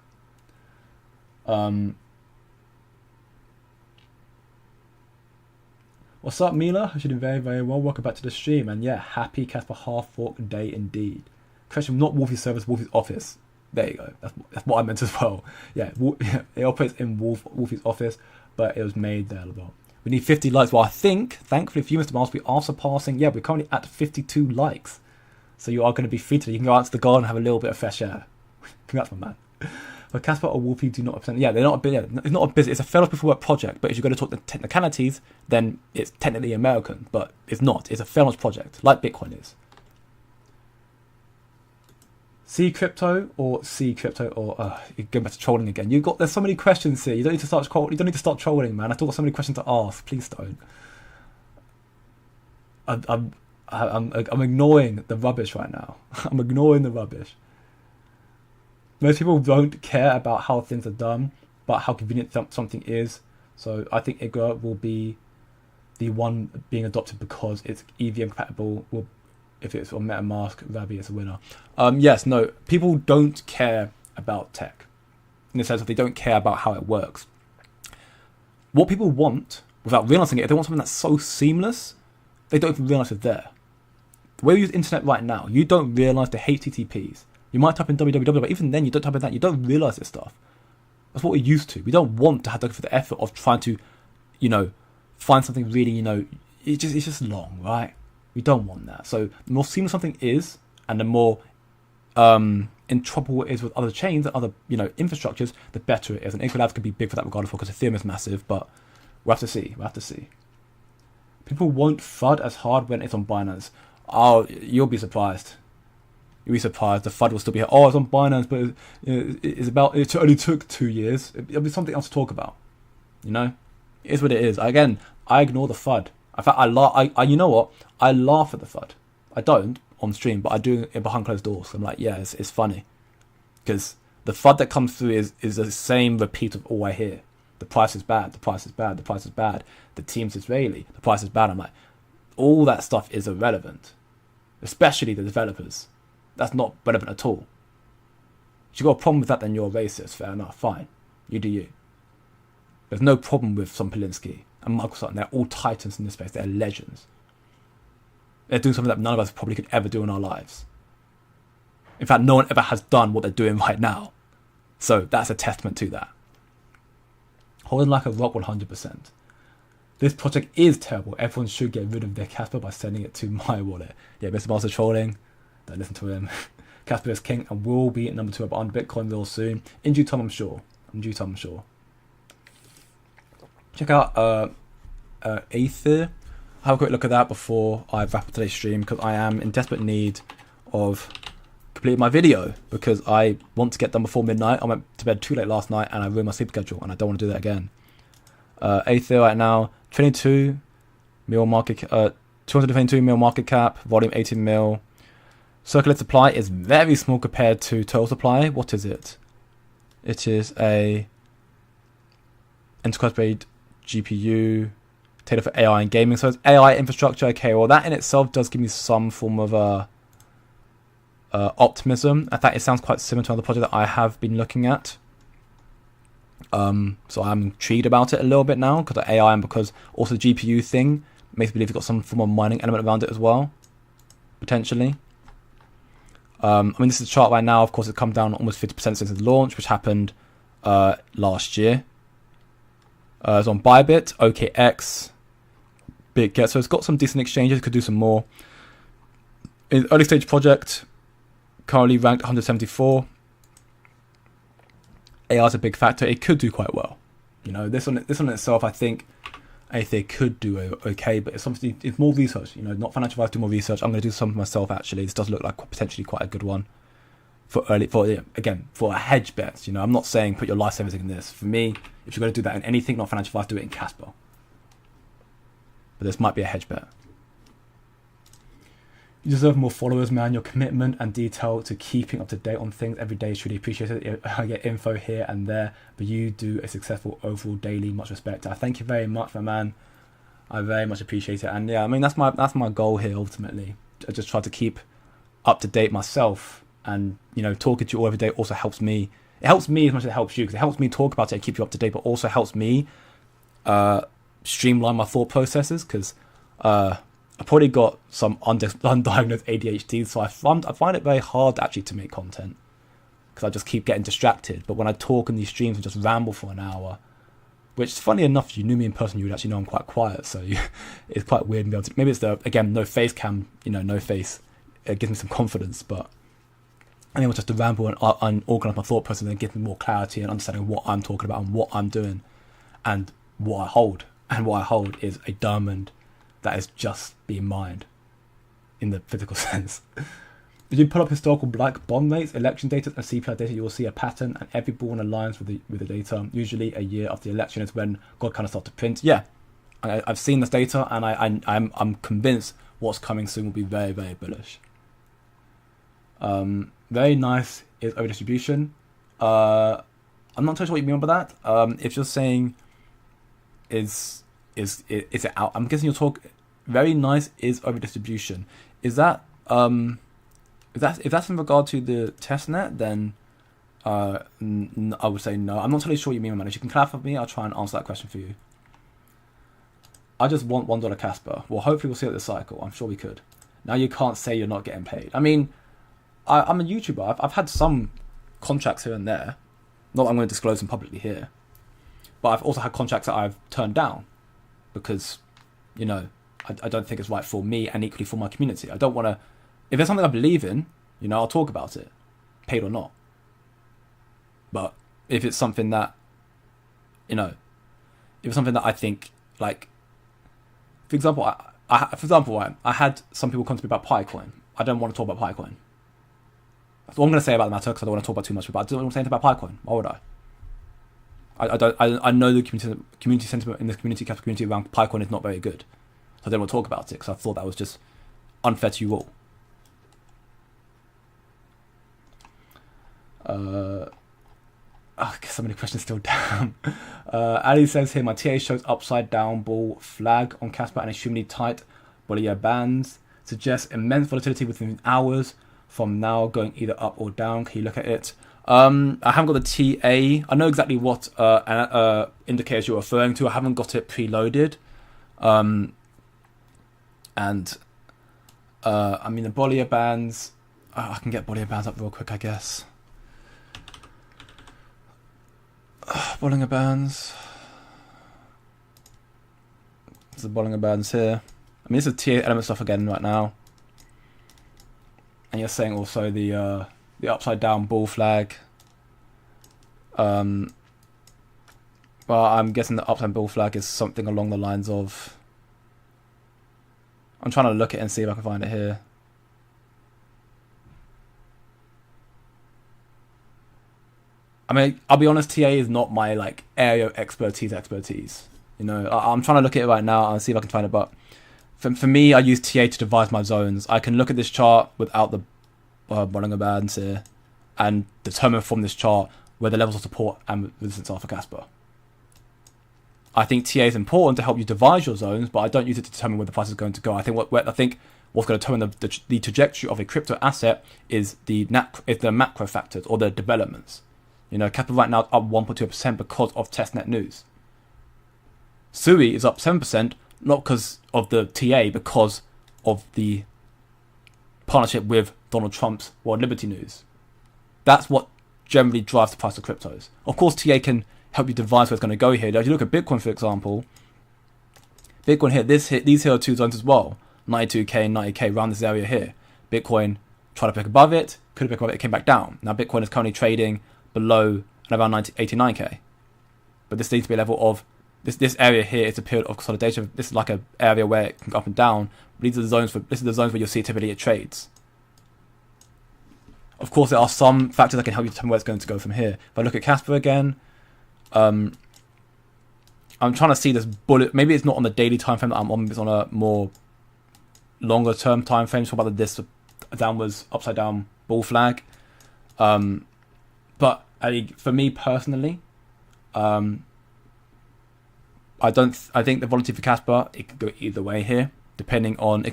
What's up, Mila? Hope you're doing very, very well. Welcome back to the stream. And yeah, happy Kaspa half fork day indeed. Correction, not Wolfie's service, Wolfie's office. There you go. That's what I meant as well. Yeah, it operates in Wolfie's office, but it was made there as well. We need 50 likes. Well, I think, thankfully for you, Mr. Miles, we are surpassing. Yeah, we're currently at 52 likes. So you are going to be free today. You can go out to the garden and have a little bit of fresh air. Congrats, my man. But Kaspa or Wolfie do not represent. Yeah, they're not. It's not a business. It's a fair proof of work project. But if you're going to talk the technicalities, then it's technically American. But it's not. It's a fair project, like Bitcoin is. C crypto or C crypto or you're going back to trolling again. There's so many questions here. You don't need to start trolling, man. I've still got so many questions to ask. Please don't. I'm ignoring the rubbish right now. I'm ignoring the rubbish. Most people don't care about how things are done, but how convenient something is. So I think IGRA will be the one being adopted because it's EVM compatible. If it's on MetaMask, Ravi is a winner. Yes, no, people don't care about tech in the sense that they don't care about how it works. What people want, without realizing it, if they want something that's so seamless, they don't even realize it's there. The way we use internet right now, you don't realize the HTTPs. You might type in www, but even then you don't type in that. You don't realize this stuff. That's what we're used to. We don't want to have to go for the effort of trying to, find something really, it's just long, right? We don't want that. So the more seamless something is, and the more in trouble it is with other chains and other, infrastructures, the better it is. And Incurred can be big for that regard, because Ethereum is massive, but we'll have to see. People won't FUD as hard when it's on Binance. Oh, you'll be surprised. You'll be surprised. The FUD will still be here. Oh, it's on Binance, but it only took 2 years. It'll be something else to talk about. It is what it is. Again, I ignore the FUD. In fact, you know what? I laugh at the FUD. I don't on stream, but I do it behind closed doors. I'm like, yeah, it's funny. Because the FUD that comes through is the same repeat of all I hear. The price is bad, the price is bad, the price is bad. The team's Israeli, the price is bad. I'm like, all that stuff is irrelevant. Especially the developers. That's not relevant at all. If you've got a problem with that, then you're a racist. Fair enough, fine. You do you. There's no problem with some Polinsky and Michael Sutton. They're all titans in this space. They're legends. They're doing something that none of us probably could ever do in our lives. In fact, no one ever has done what they're doing right now. So that's a testament to that. Holding like a rock 100%. This project is terrible. Everyone should get rid of their Kaspa by sending it to my wallet. Yeah, Mr. Master trolling. Don't listen to him. Kaspa is king and will be at number 2 on Bitcoin real soon. In due time, I'm sure. Check out Ether. Have a quick look at that before I wrap up today's stream, because I am in desperate need of completing my video, because I want to get done before midnight. I went to bed too late last night and I ruined my sleep schedule, and I don't want to do that again. Ether right now, 22 mil market, 222 mil market cap, volume 18 mil. Circulated supply is very small compared to total supply. What is it? It is a enterprise grade GPU, tailored for AI and gaming. So it's AI infrastructure. Okay, well that in itself does give me some form of optimism. In fact, it sounds quite similar to another project that I have been looking at. So I'm intrigued about it a little bit now, because of AI and because also the GPU thing makes me believe it's got some form of mining element around it as well, potentially. This is a chart right now. Of course, it's come down almost 50% since its launch, which happened last year. It's on Bybit, OKX, BitGet. So it's got some decent exchanges. Could do some more. In early stage project, currently ranked 174. AI is a big factor. It could do quite well. This one itself, I think they could do okay, but it's more research. Not financial advice. Do more research. I'm going to do some myself. Actually, this does look like potentially quite a good one for a hedge bet. I'm not saying put your life savings in this. For me, if you're going to do that in anything not financial advice, do it in Kaspa. But this might be a hedge bet. You deserve more followers, man. Your commitment and detail to keeping up to date on things every day is truly appreciated. I get info here and there, but you do a successful overall daily. Much respect. I thank you very much, my man. I very much appreciate it. And yeah, that's my goal here ultimately. I just try to keep up to date myself, and talking to you all every day also helps me. It helps me as much as it helps you, because it helps me talk about it and keep you up to date, but also helps me streamline my thought processes, because I've probably got some undiagnosed ADHD, so I find it very hard actually to make content, because I just keep getting distracted. But when I talk in these streams and just ramble for an hour, which funny enough, if you knew me in person, you would actually know I'm quite quiet, so it's quite weird to be able to, maybe it's no face cam, no face, it gives me some confidence, but I think it's just to ramble and organise my thought process, and then give me more clarity and understanding what I'm talking about and what I'm doing and what I hold. And what I hold is a diamond that is just being mined in the physical sense. If you pull up historical black bond rates, election data, and CPI data, you will see a pattern, and every bull aligns with the data. Usually, a year after the election is when God kind of starts to print. Yeah, I've seen this data, and I'm convinced what's coming soon will be very, very bullish. Very nice is over distribution. I'm not totally sure what you mean by that. If you're saying is it out? I'm guessing you're talking. Very nice is over distribution. Is that if that's in regard to the testnet, then I would say no. I'm not totally sure what you mean by that. If you can clarify for me, I'll try and answer that question for you. I just want $1 Kaspa. Well, hopefully we'll see it this cycle. I'm sure we could. Now you can't say you're not getting paid. I mean, I'm a YouTuber. I've had some contracts here and there. Not that I'm going to disclose them publicly here. But I've also had contracts that I've turned down because, you know, I don't think it's right for me and equally for my community. I don't want to... If there's something I believe in, you know, I'll talk about it, paid or not. But if it's something that, you know, if it's something that I think, like, for example, I had some people come to me about Picoin. I don't want to talk about Picoin. That's all I'm going to say about the matter because I don't want to talk about too much. But I don't want to say anything about Picoin. Why would I? I know the community sentiment in this capital community around Picoin is not very good. So I didn't want to talk about it because I thought that was just unfair to you all. So many questions still down. Ali says here, my TA shows upside down bull flag on Kaspa and extremely tight Bollinger bands. Suggests immense volatility within hours from now going either up or down. Can you look at it? I haven't got the TA. I know exactly what indicators you're referring to. I haven't got it preloaded. I mean, the Bollinger bands... I can get Bollinger bands up real quick, I guess. Bollinger bands. There's the Bollinger bands here. I mean, this is TA element stuff again right now. And you're saying also the upside down bull flag. Well, I'm guessing the upside bull flag is something along the lines of... I'm trying to look at it and see if I can find it here. I mean, I'll be honest, TA is not my like area of expertise. You know, I'm trying to look at it right now and see if I can find it. But for me, I use TA to devise my zones. I can look at this chart without the Bollinger bands here and determine from this chart where the levels of support and resistance are for Kaspa. I think TA is important to help you devise your zones, but I don't use it to determine where the price is going to go. I think what's going to determine the trajectory of a crypto asset is the macro factors or the developments. You know, Kaspa right now is up 1.2% because of Testnet news. Sui is up 7%, not because of the TA, because of the partnership with Donald Trump's World Liberty News. That's what generally drives the price of cryptos. Of course, TA can help you devise where it's going to go here. If you look at Bitcoin, for example, Bitcoin here, these here are two zones as well. 92k and 90k around this area here. Bitcoin tried to pick above it, couldn't pick above it, it came back down. Now Bitcoin is currently trading below and around 89k. But this needs to be a level of, this area here is a period of consolidation. This is like an area where it can go up and down. These are the zones where you'll see typically it trades. Of course, there are some factors that can help you determine where it's going to go from here. If I look at Kaspa again, I'm trying to see this bullet. Maybe it's not on the daily time frame that I'm on, it's on a more longer term time frame. So about this downwards, upside down bull flag. But for me personally, I think the volatility for Kaspa, it could go either way here. It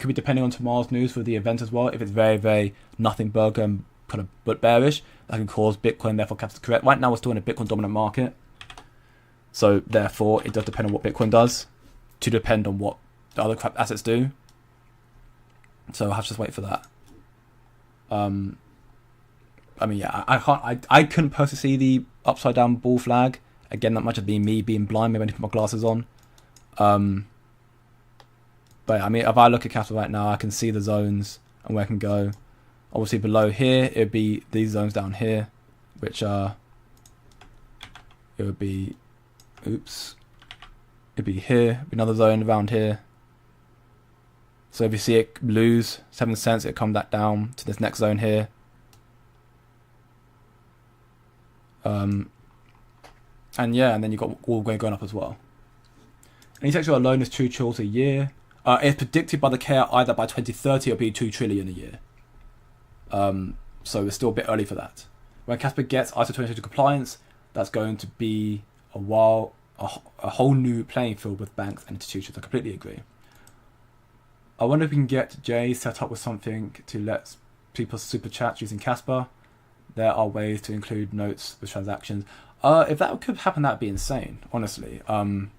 could be depending on tomorrow's news for the event as well. If it's very, very nothing burger and kind of but bearish, that can cause Bitcoin, therefore Kaspa to correct. Right now we're still in a Bitcoin dominant market. So therefore it does depend on what Bitcoin does to depend on what the other crap assets do. So I'll have to just wait for that. I mean, yeah, I couldn't personally see the upside down bull flag. Again, that might have been me being blind. Maybe I need to put my glasses on. But I mean, if I look at Kaspa right now, I can see the zones and where I can go. Obviously below here, it would be these zones down here, which are, it'd be here, another zone around here. So if you see it lose 7 cents, it come back down to this next zone here. And then you've got all going up as well. And you actually alone is 2 trillion a year. It's predicted by the KI that by 2030 it'll be 2 trillion a year. So it's still a bit early for that. When Kaspa gets ISO 20022 compliance, that's going to be a whole new playing field with banks and institutions. I completely agree. I wonder if we can get Jay set up with something to let people super chat using Kaspa. There are ways to include notes with transactions. If that could happen, that'd be insane, honestly. Although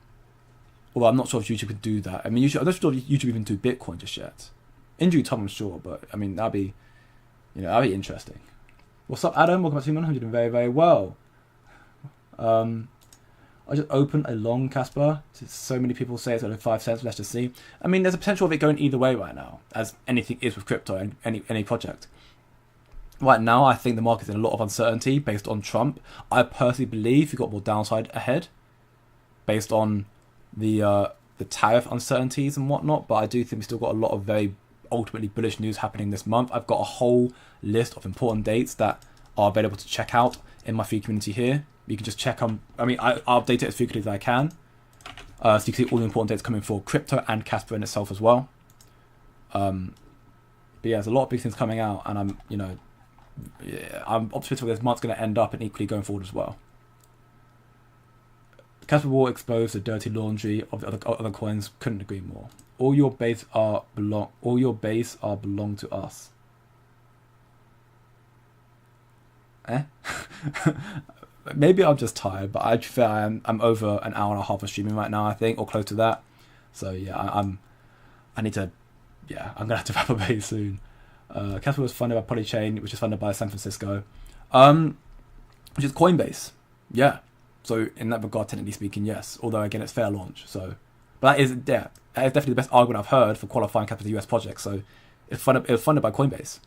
I'm not sure if YouTube could do that. I mean, I'm not sure if YouTube even do Bitcoin just yet. In due time, I'm sure, but I mean, that'd be interesting. What's up, Adam? Welcome back to 100 and very, very well. I just opened a long Kaspa. So many people say it's only 5 cents. Let's just see. I mean, there's a potential of it going either way right now, as anything is with crypto and any project. Right now, I think the market's in a lot of uncertainty based on Trump. I personally believe we've got more downside ahead based on the tariff uncertainties and whatnot. But I do think we still got a lot of very ultimately bullish news happening this month. I've got a whole list of important dates that are available to check out in my free community here. You can just check on. I update it as frequently as I can, so you can see all the important dates coming for crypto and Kaspa in itself as well. But yeah, there's a lot of big things coming out, and I'm optimistic where this month's going to end up, and equally going forward as well. Kaspa will expose the dirty laundry of the other coins. Couldn't agree more. All your base belong to us. Maybe I'm just tired, but I feel I'm over an hour and a half of streaming right now, I think, or close to that. So yeah, I'm gonna have to wrap up very soon. Kaspa was funded by Polychain, which is funded by San Francisco, which is Coinbase. Yeah. So in that regard, technically speaking, yes. Although again, it's fair launch. So, but that is definitely the best argument I've heard for qualifying Kaspa as a US project. So it was funded by Coinbase.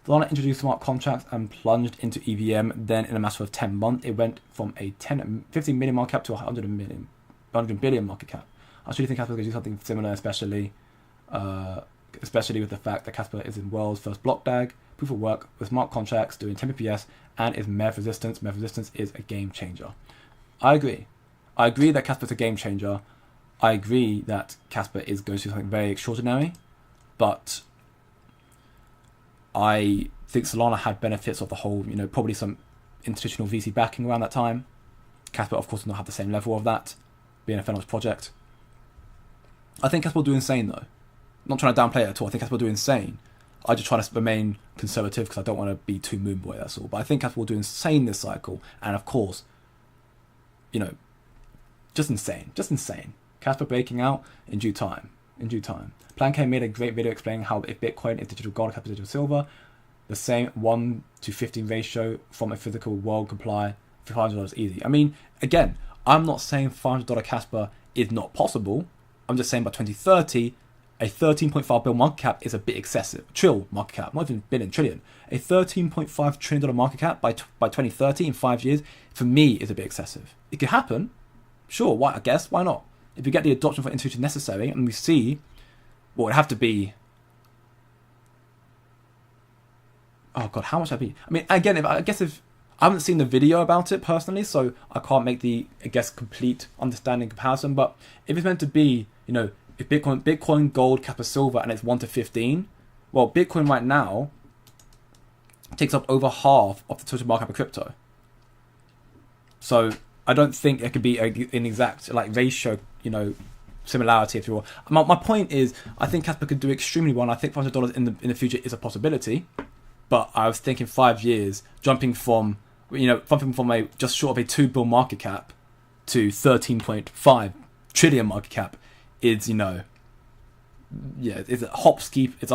Solana introduced smart contracts and plunged into EVM. Then, in a matter of 10 months, it went from a 15 million market cap to 100 billion market cap. I actually think Kaspa is going to do something similar, especially with the fact that Kaspa is in world's first block DAG, proof of work with smart contracts, doing 10 bps, and is MEV resistance. MEV resistance is a game changer. I agree that Kaspa is a game changer. I agree that Kaspa is going to do something very extraordinary, but I think Solana had benefits of the whole, probably some institutional VC backing around that time. Kaspa, of course, will not have the same level of that, being a Phenos project. I think Kaspa will do insane, though. I'm not trying to downplay it at all. I think Kaspa will do insane. I just try to remain conservative because I don't want to be too moon boy, that's all. But I think Kaspa will do insane this cycle. And, of course, just insane. Kaspa breaking out in due time. Plan K made a great video explaining how if Bitcoin is digital gold, Kaspa is digital silver, the same 1 to 15 ratio from a physical world comply for $500 easy. I mean, again, I'm not saying $500 Kaspa is not possible. I'm just saying by 2030, a 13.5 billion market cap is a bit excessive. Trill market cap, not even billion, trillion. A $13.5 trillion market cap by 2030 in 5 years, for me, is a bit excessive. It could happen. Sure, why not? If you get the adoption for institutions necessary, and we see what would have to be. Oh God, how much would that be? I mean, again, if I haven't seen the video about it personally, so I can't make the complete understanding comparison. But if it's meant to be, if Bitcoin, gold, Kaspa, silver, and it's 1 to 15, well, Bitcoin right now takes up over half of the total market cap of crypto. So I don't think it could be an exact ratio, similarity, if you will. My point is, I think Kaspa could do extremely well, and I think $500 in the future is a possibility. But I was thinking 5 years, jumping from a just short of a $2 billion market cap to 13.5 trillion market cap is, it's a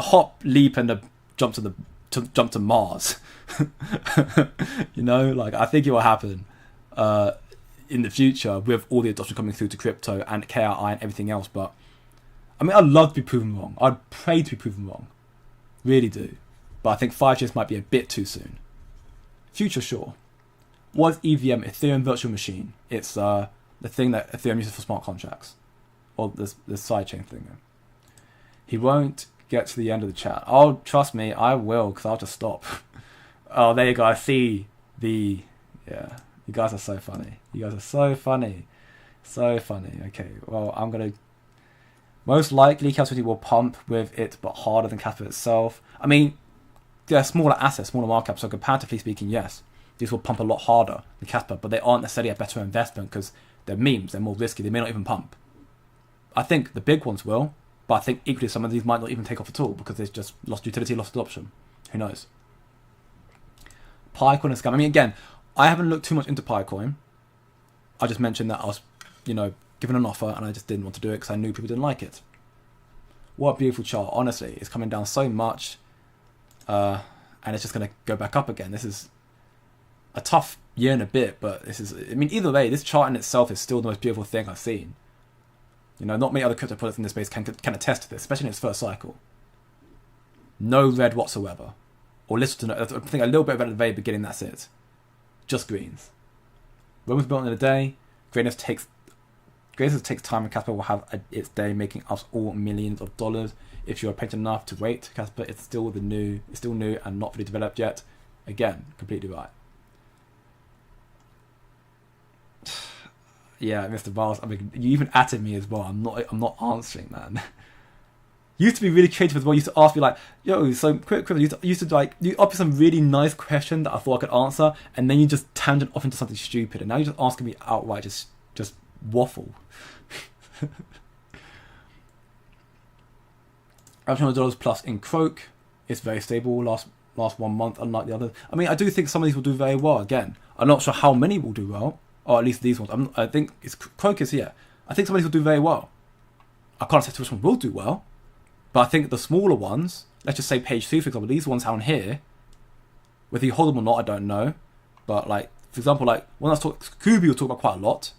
hop leap and a jump to Mars. I think it will happen in the future with all the adoption coming through to crypto and KRI and everything else. But I mean, I'd love to be proven wrong. I'd pray to be proven wrong, really do. But I think 5 years might be a bit too soon. Future, sure. What is EVM? Ethereum Virtual Machine. It's the thing that Ethereum uses for smart contracts, or the sidechain thing. He won't get to the end of the chat. Oh, trust me, I will, because I'll just stop. Oh, there you go. I see the... Yeah, you guys are so funny. You guys are so funny. So funny. Okay, well, I'm going to... Most likely, Kaspa will pump with it, but harder than Kaspa itself. I mean, they're smaller assets, smaller market cap, so comparatively speaking, yes. These will pump a lot harder than Kaspa, but they aren't necessarily a better investment because they're memes, they're more risky, they may not even pump. I think the big ones will, but I think equally some of these might not even take off at all because they've just lost utility, lost adoption. Who knows? Picoin and scam. I mean, again, I haven't looked too much into Picoin. I just mentioned that I was, given an offer and I just didn't want to do it because I knew people didn't like it. What a beautiful chart. Honestly, it's coming down so much and it's just going to go back up again. This is a tough year and a bit, but this is, I mean, either way, this chart in itself is still the most beautiful thing I've seen. Not many other crypto products in this space can attest to this, especially in its first cycle. No red whatsoever. Or little to no, I think a little bit of red at the very beginning, that's it. Just greens. Rome was built in a day. Greatness takes time, and Kaspa will have its day, making us all millions of dollars. If you are patient enough to wait, Kaspa is still new and not fully developed yet. Again, completely right. Yeah, Mr. Bars, I mean, you even added me as well. I'm not answering, man. You used to be really creative as well. You used to ask me like, yo, so quick, you used to like, you offer some really nice question that I thought I could answer, and then you just tangent off into something stupid, and now you're just asking me outright, just waffle. $100 plus in Croak. It's very stable. Last 1 month, unlike the others. I mean, I do think some of these will do very well. Again, I'm not sure how many will do well. Or at least these ones. I think it's Crocus here. I think some of these will do very well. I can't say which one will do well. But I think the smaller ones, let's just say page 2, for example, these ones down here, whether you hold them or not, I don't know. But like, for example, like when I talk, Kubi will talk about quite a lot.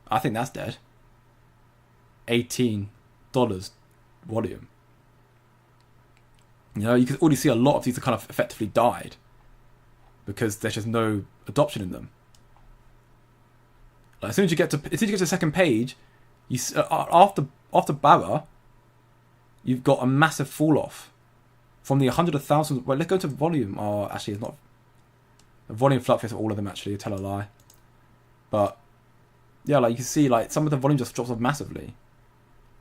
I think that's dead. $18 volume. You can already see a lot of these are kind of effectively died because there's just no adoption in them. Like, as soon as you get to the second page, you after Barra, you've got a massive fall off from the 100,000. Well, let's go to volume. Oh, actually, it's not. The volume fluctuates for all of them. Actually, tell a lie. But yeah, like you can see, like some of the volume just drops off massively.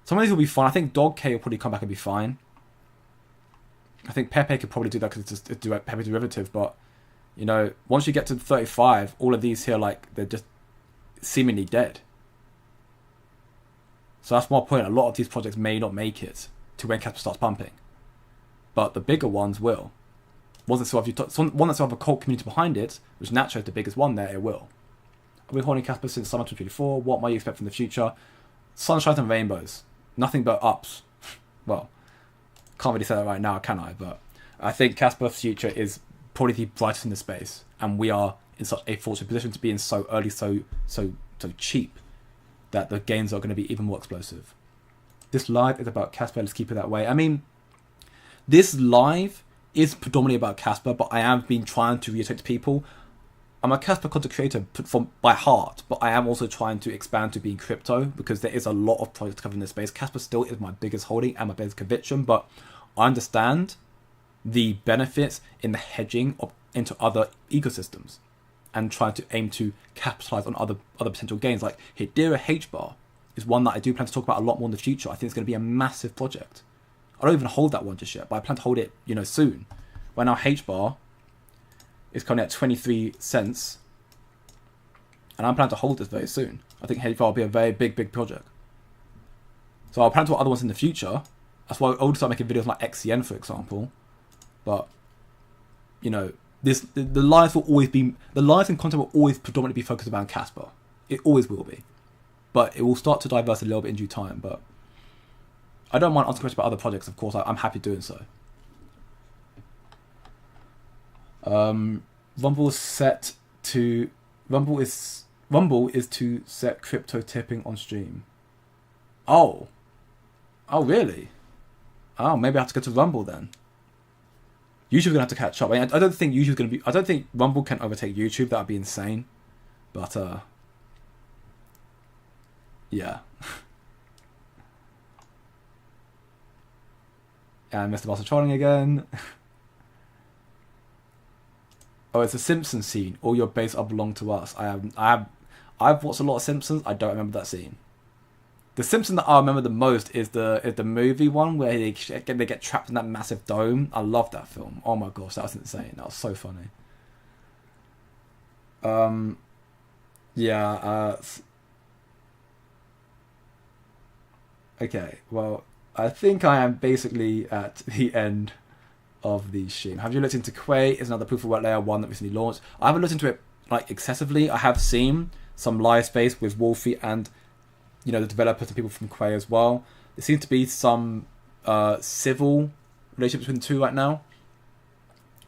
Some of these will be fine. I think Dog K will probably come back and be fine. I think Pepe could probably do that because it's just a Pepe derivative. But once you get to 35, all of these here, like they're just seemingly dead. So that's my point. A lot of these projects may not make it to when Kaspa starts pumping, but the bigger ones will. One that still have a cult community behind it, which naturally is the biggest one there, it will. I've been holding Kaspa since summer 2024. What might you expect from the future? Sunshine and rainbows. Nothing but ups. Well, can't really say that right now, can I? But I think Kaspa's future is probably the brightest in the space, and we are in such a fortunate position to be in so early, so cheap, that the gains are going to be even more explosive. This live is about Kaspa. Let's keep it that way. I mean, this live is predominantly about Kaspa, but I have been trying to reiterate to people, I'm a Kaspa content creator by heart, but I am also trying to expand to being crypto because there is a lot of projects covered in this space. Kaspa still is my biggest holding and my biggest conviction, but I understand the benefits in the hedging into other ecosystems and trying to aim to capitalize on other potential gains. Like Hedera H-bar is one that I do plan to talk about a lot more in the future. I think it's going to be a massive project. I don't even hold that one just yet, but I plan to hold it, soon. Right now, H-bar is currently at 23 cents, and I'm planning to hold this very soon. I think H-bar will be a very big project. So I'll plan to hold other ones in the future. That's why I'll start making videos like XCN, for example. But the lives and content will always predominantly be focused around Kaspa. It always will be, but it will start to diverse a little bit in due time. But I don't mind asking questions about other projects. Of course, I'm happy doing so. Rumble is to set crypto tipping on stream. Oh really? Oh, maybe I have to go to Rumble then. YouTube's gonna have to catch up. I don't think YouTube's gonna be. I don't think Rumble can overtake YouTube. That'd be insane. But yeah. And Mr. Boss is trolling again. Oh, it's a Simpsons scene. All your base are belong to us. I've watched a lot of Simpsons. I don't remember that scene. The Simpsons that I remember the most is the movie one where they get trapped in that massive dome. I love that film. Oh my gosh, that was insane. That was so funny. Yeah. Okay. Well, I think I am basically at the end of the stream. Have you looked into Quay? It's another proof of work layer 1 that recently launched. I haven't looked into it like excessively. I have seen some live space with Wolfie and the developers and people from Quay as well. There seems to be some civil relationship between the two right now.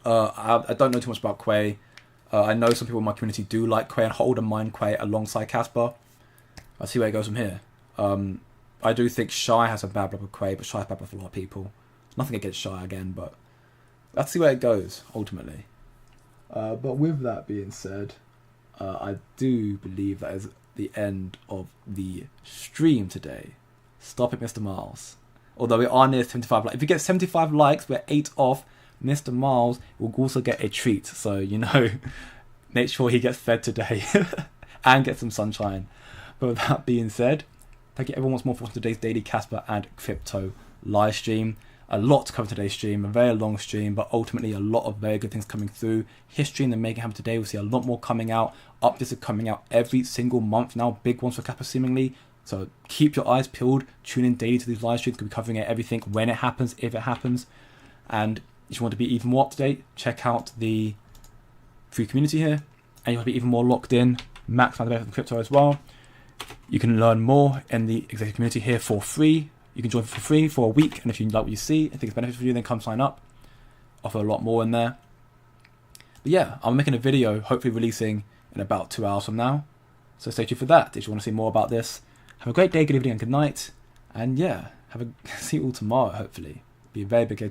I don't know too much about Quay. I know some people in my community do like Quay and hold and mine Quay alongside Kaspa. I'll see where it goes from here. I do think Shy has a bad blood with Quay, but Shy has bad blood for a lot of people. Nothing against Shy again, but let's see where it goes ultimately. But with that being said, I do believe that is the end of the stream today. Stop it, Mr. Miles. Although we are near 75 likes. If you get 75 likes, we're 8 off. Mr. Miles will also get a treat. So, make sure he gets fed today and get some sunshine. But with that being said, thank you everyone once more for watching today's Daily Kaspa and Crypto live stream. A lot to cover today's stream, a very long stream, but ultimately a lot of very good things coming through. History in the making happen today. We'll see a lot more coming out. Updates are coming out every single month now. Big ones for Kappa seemingly. So keep your eyes peeled. Tune in daily to these live streams. We'll be covering everything when it happens, if it happens. And if you want to be even more up to date, check out the free community here. And you want to be even more locked in. Max amount of benefit from crypto as well. You can learn more in the executive community here for free. You can join for free for a week, and if you like what you see and think it's beneficial for you, then come sign up. Offer a lot more in there. But yeah, I'm making a video, hopefully releasing in about 2 hours from now. So stay tuned for that if you want to see more about this. Have a great day, good evening, and good night. And yeah, see you all tomorrow, hopefully. Be a very big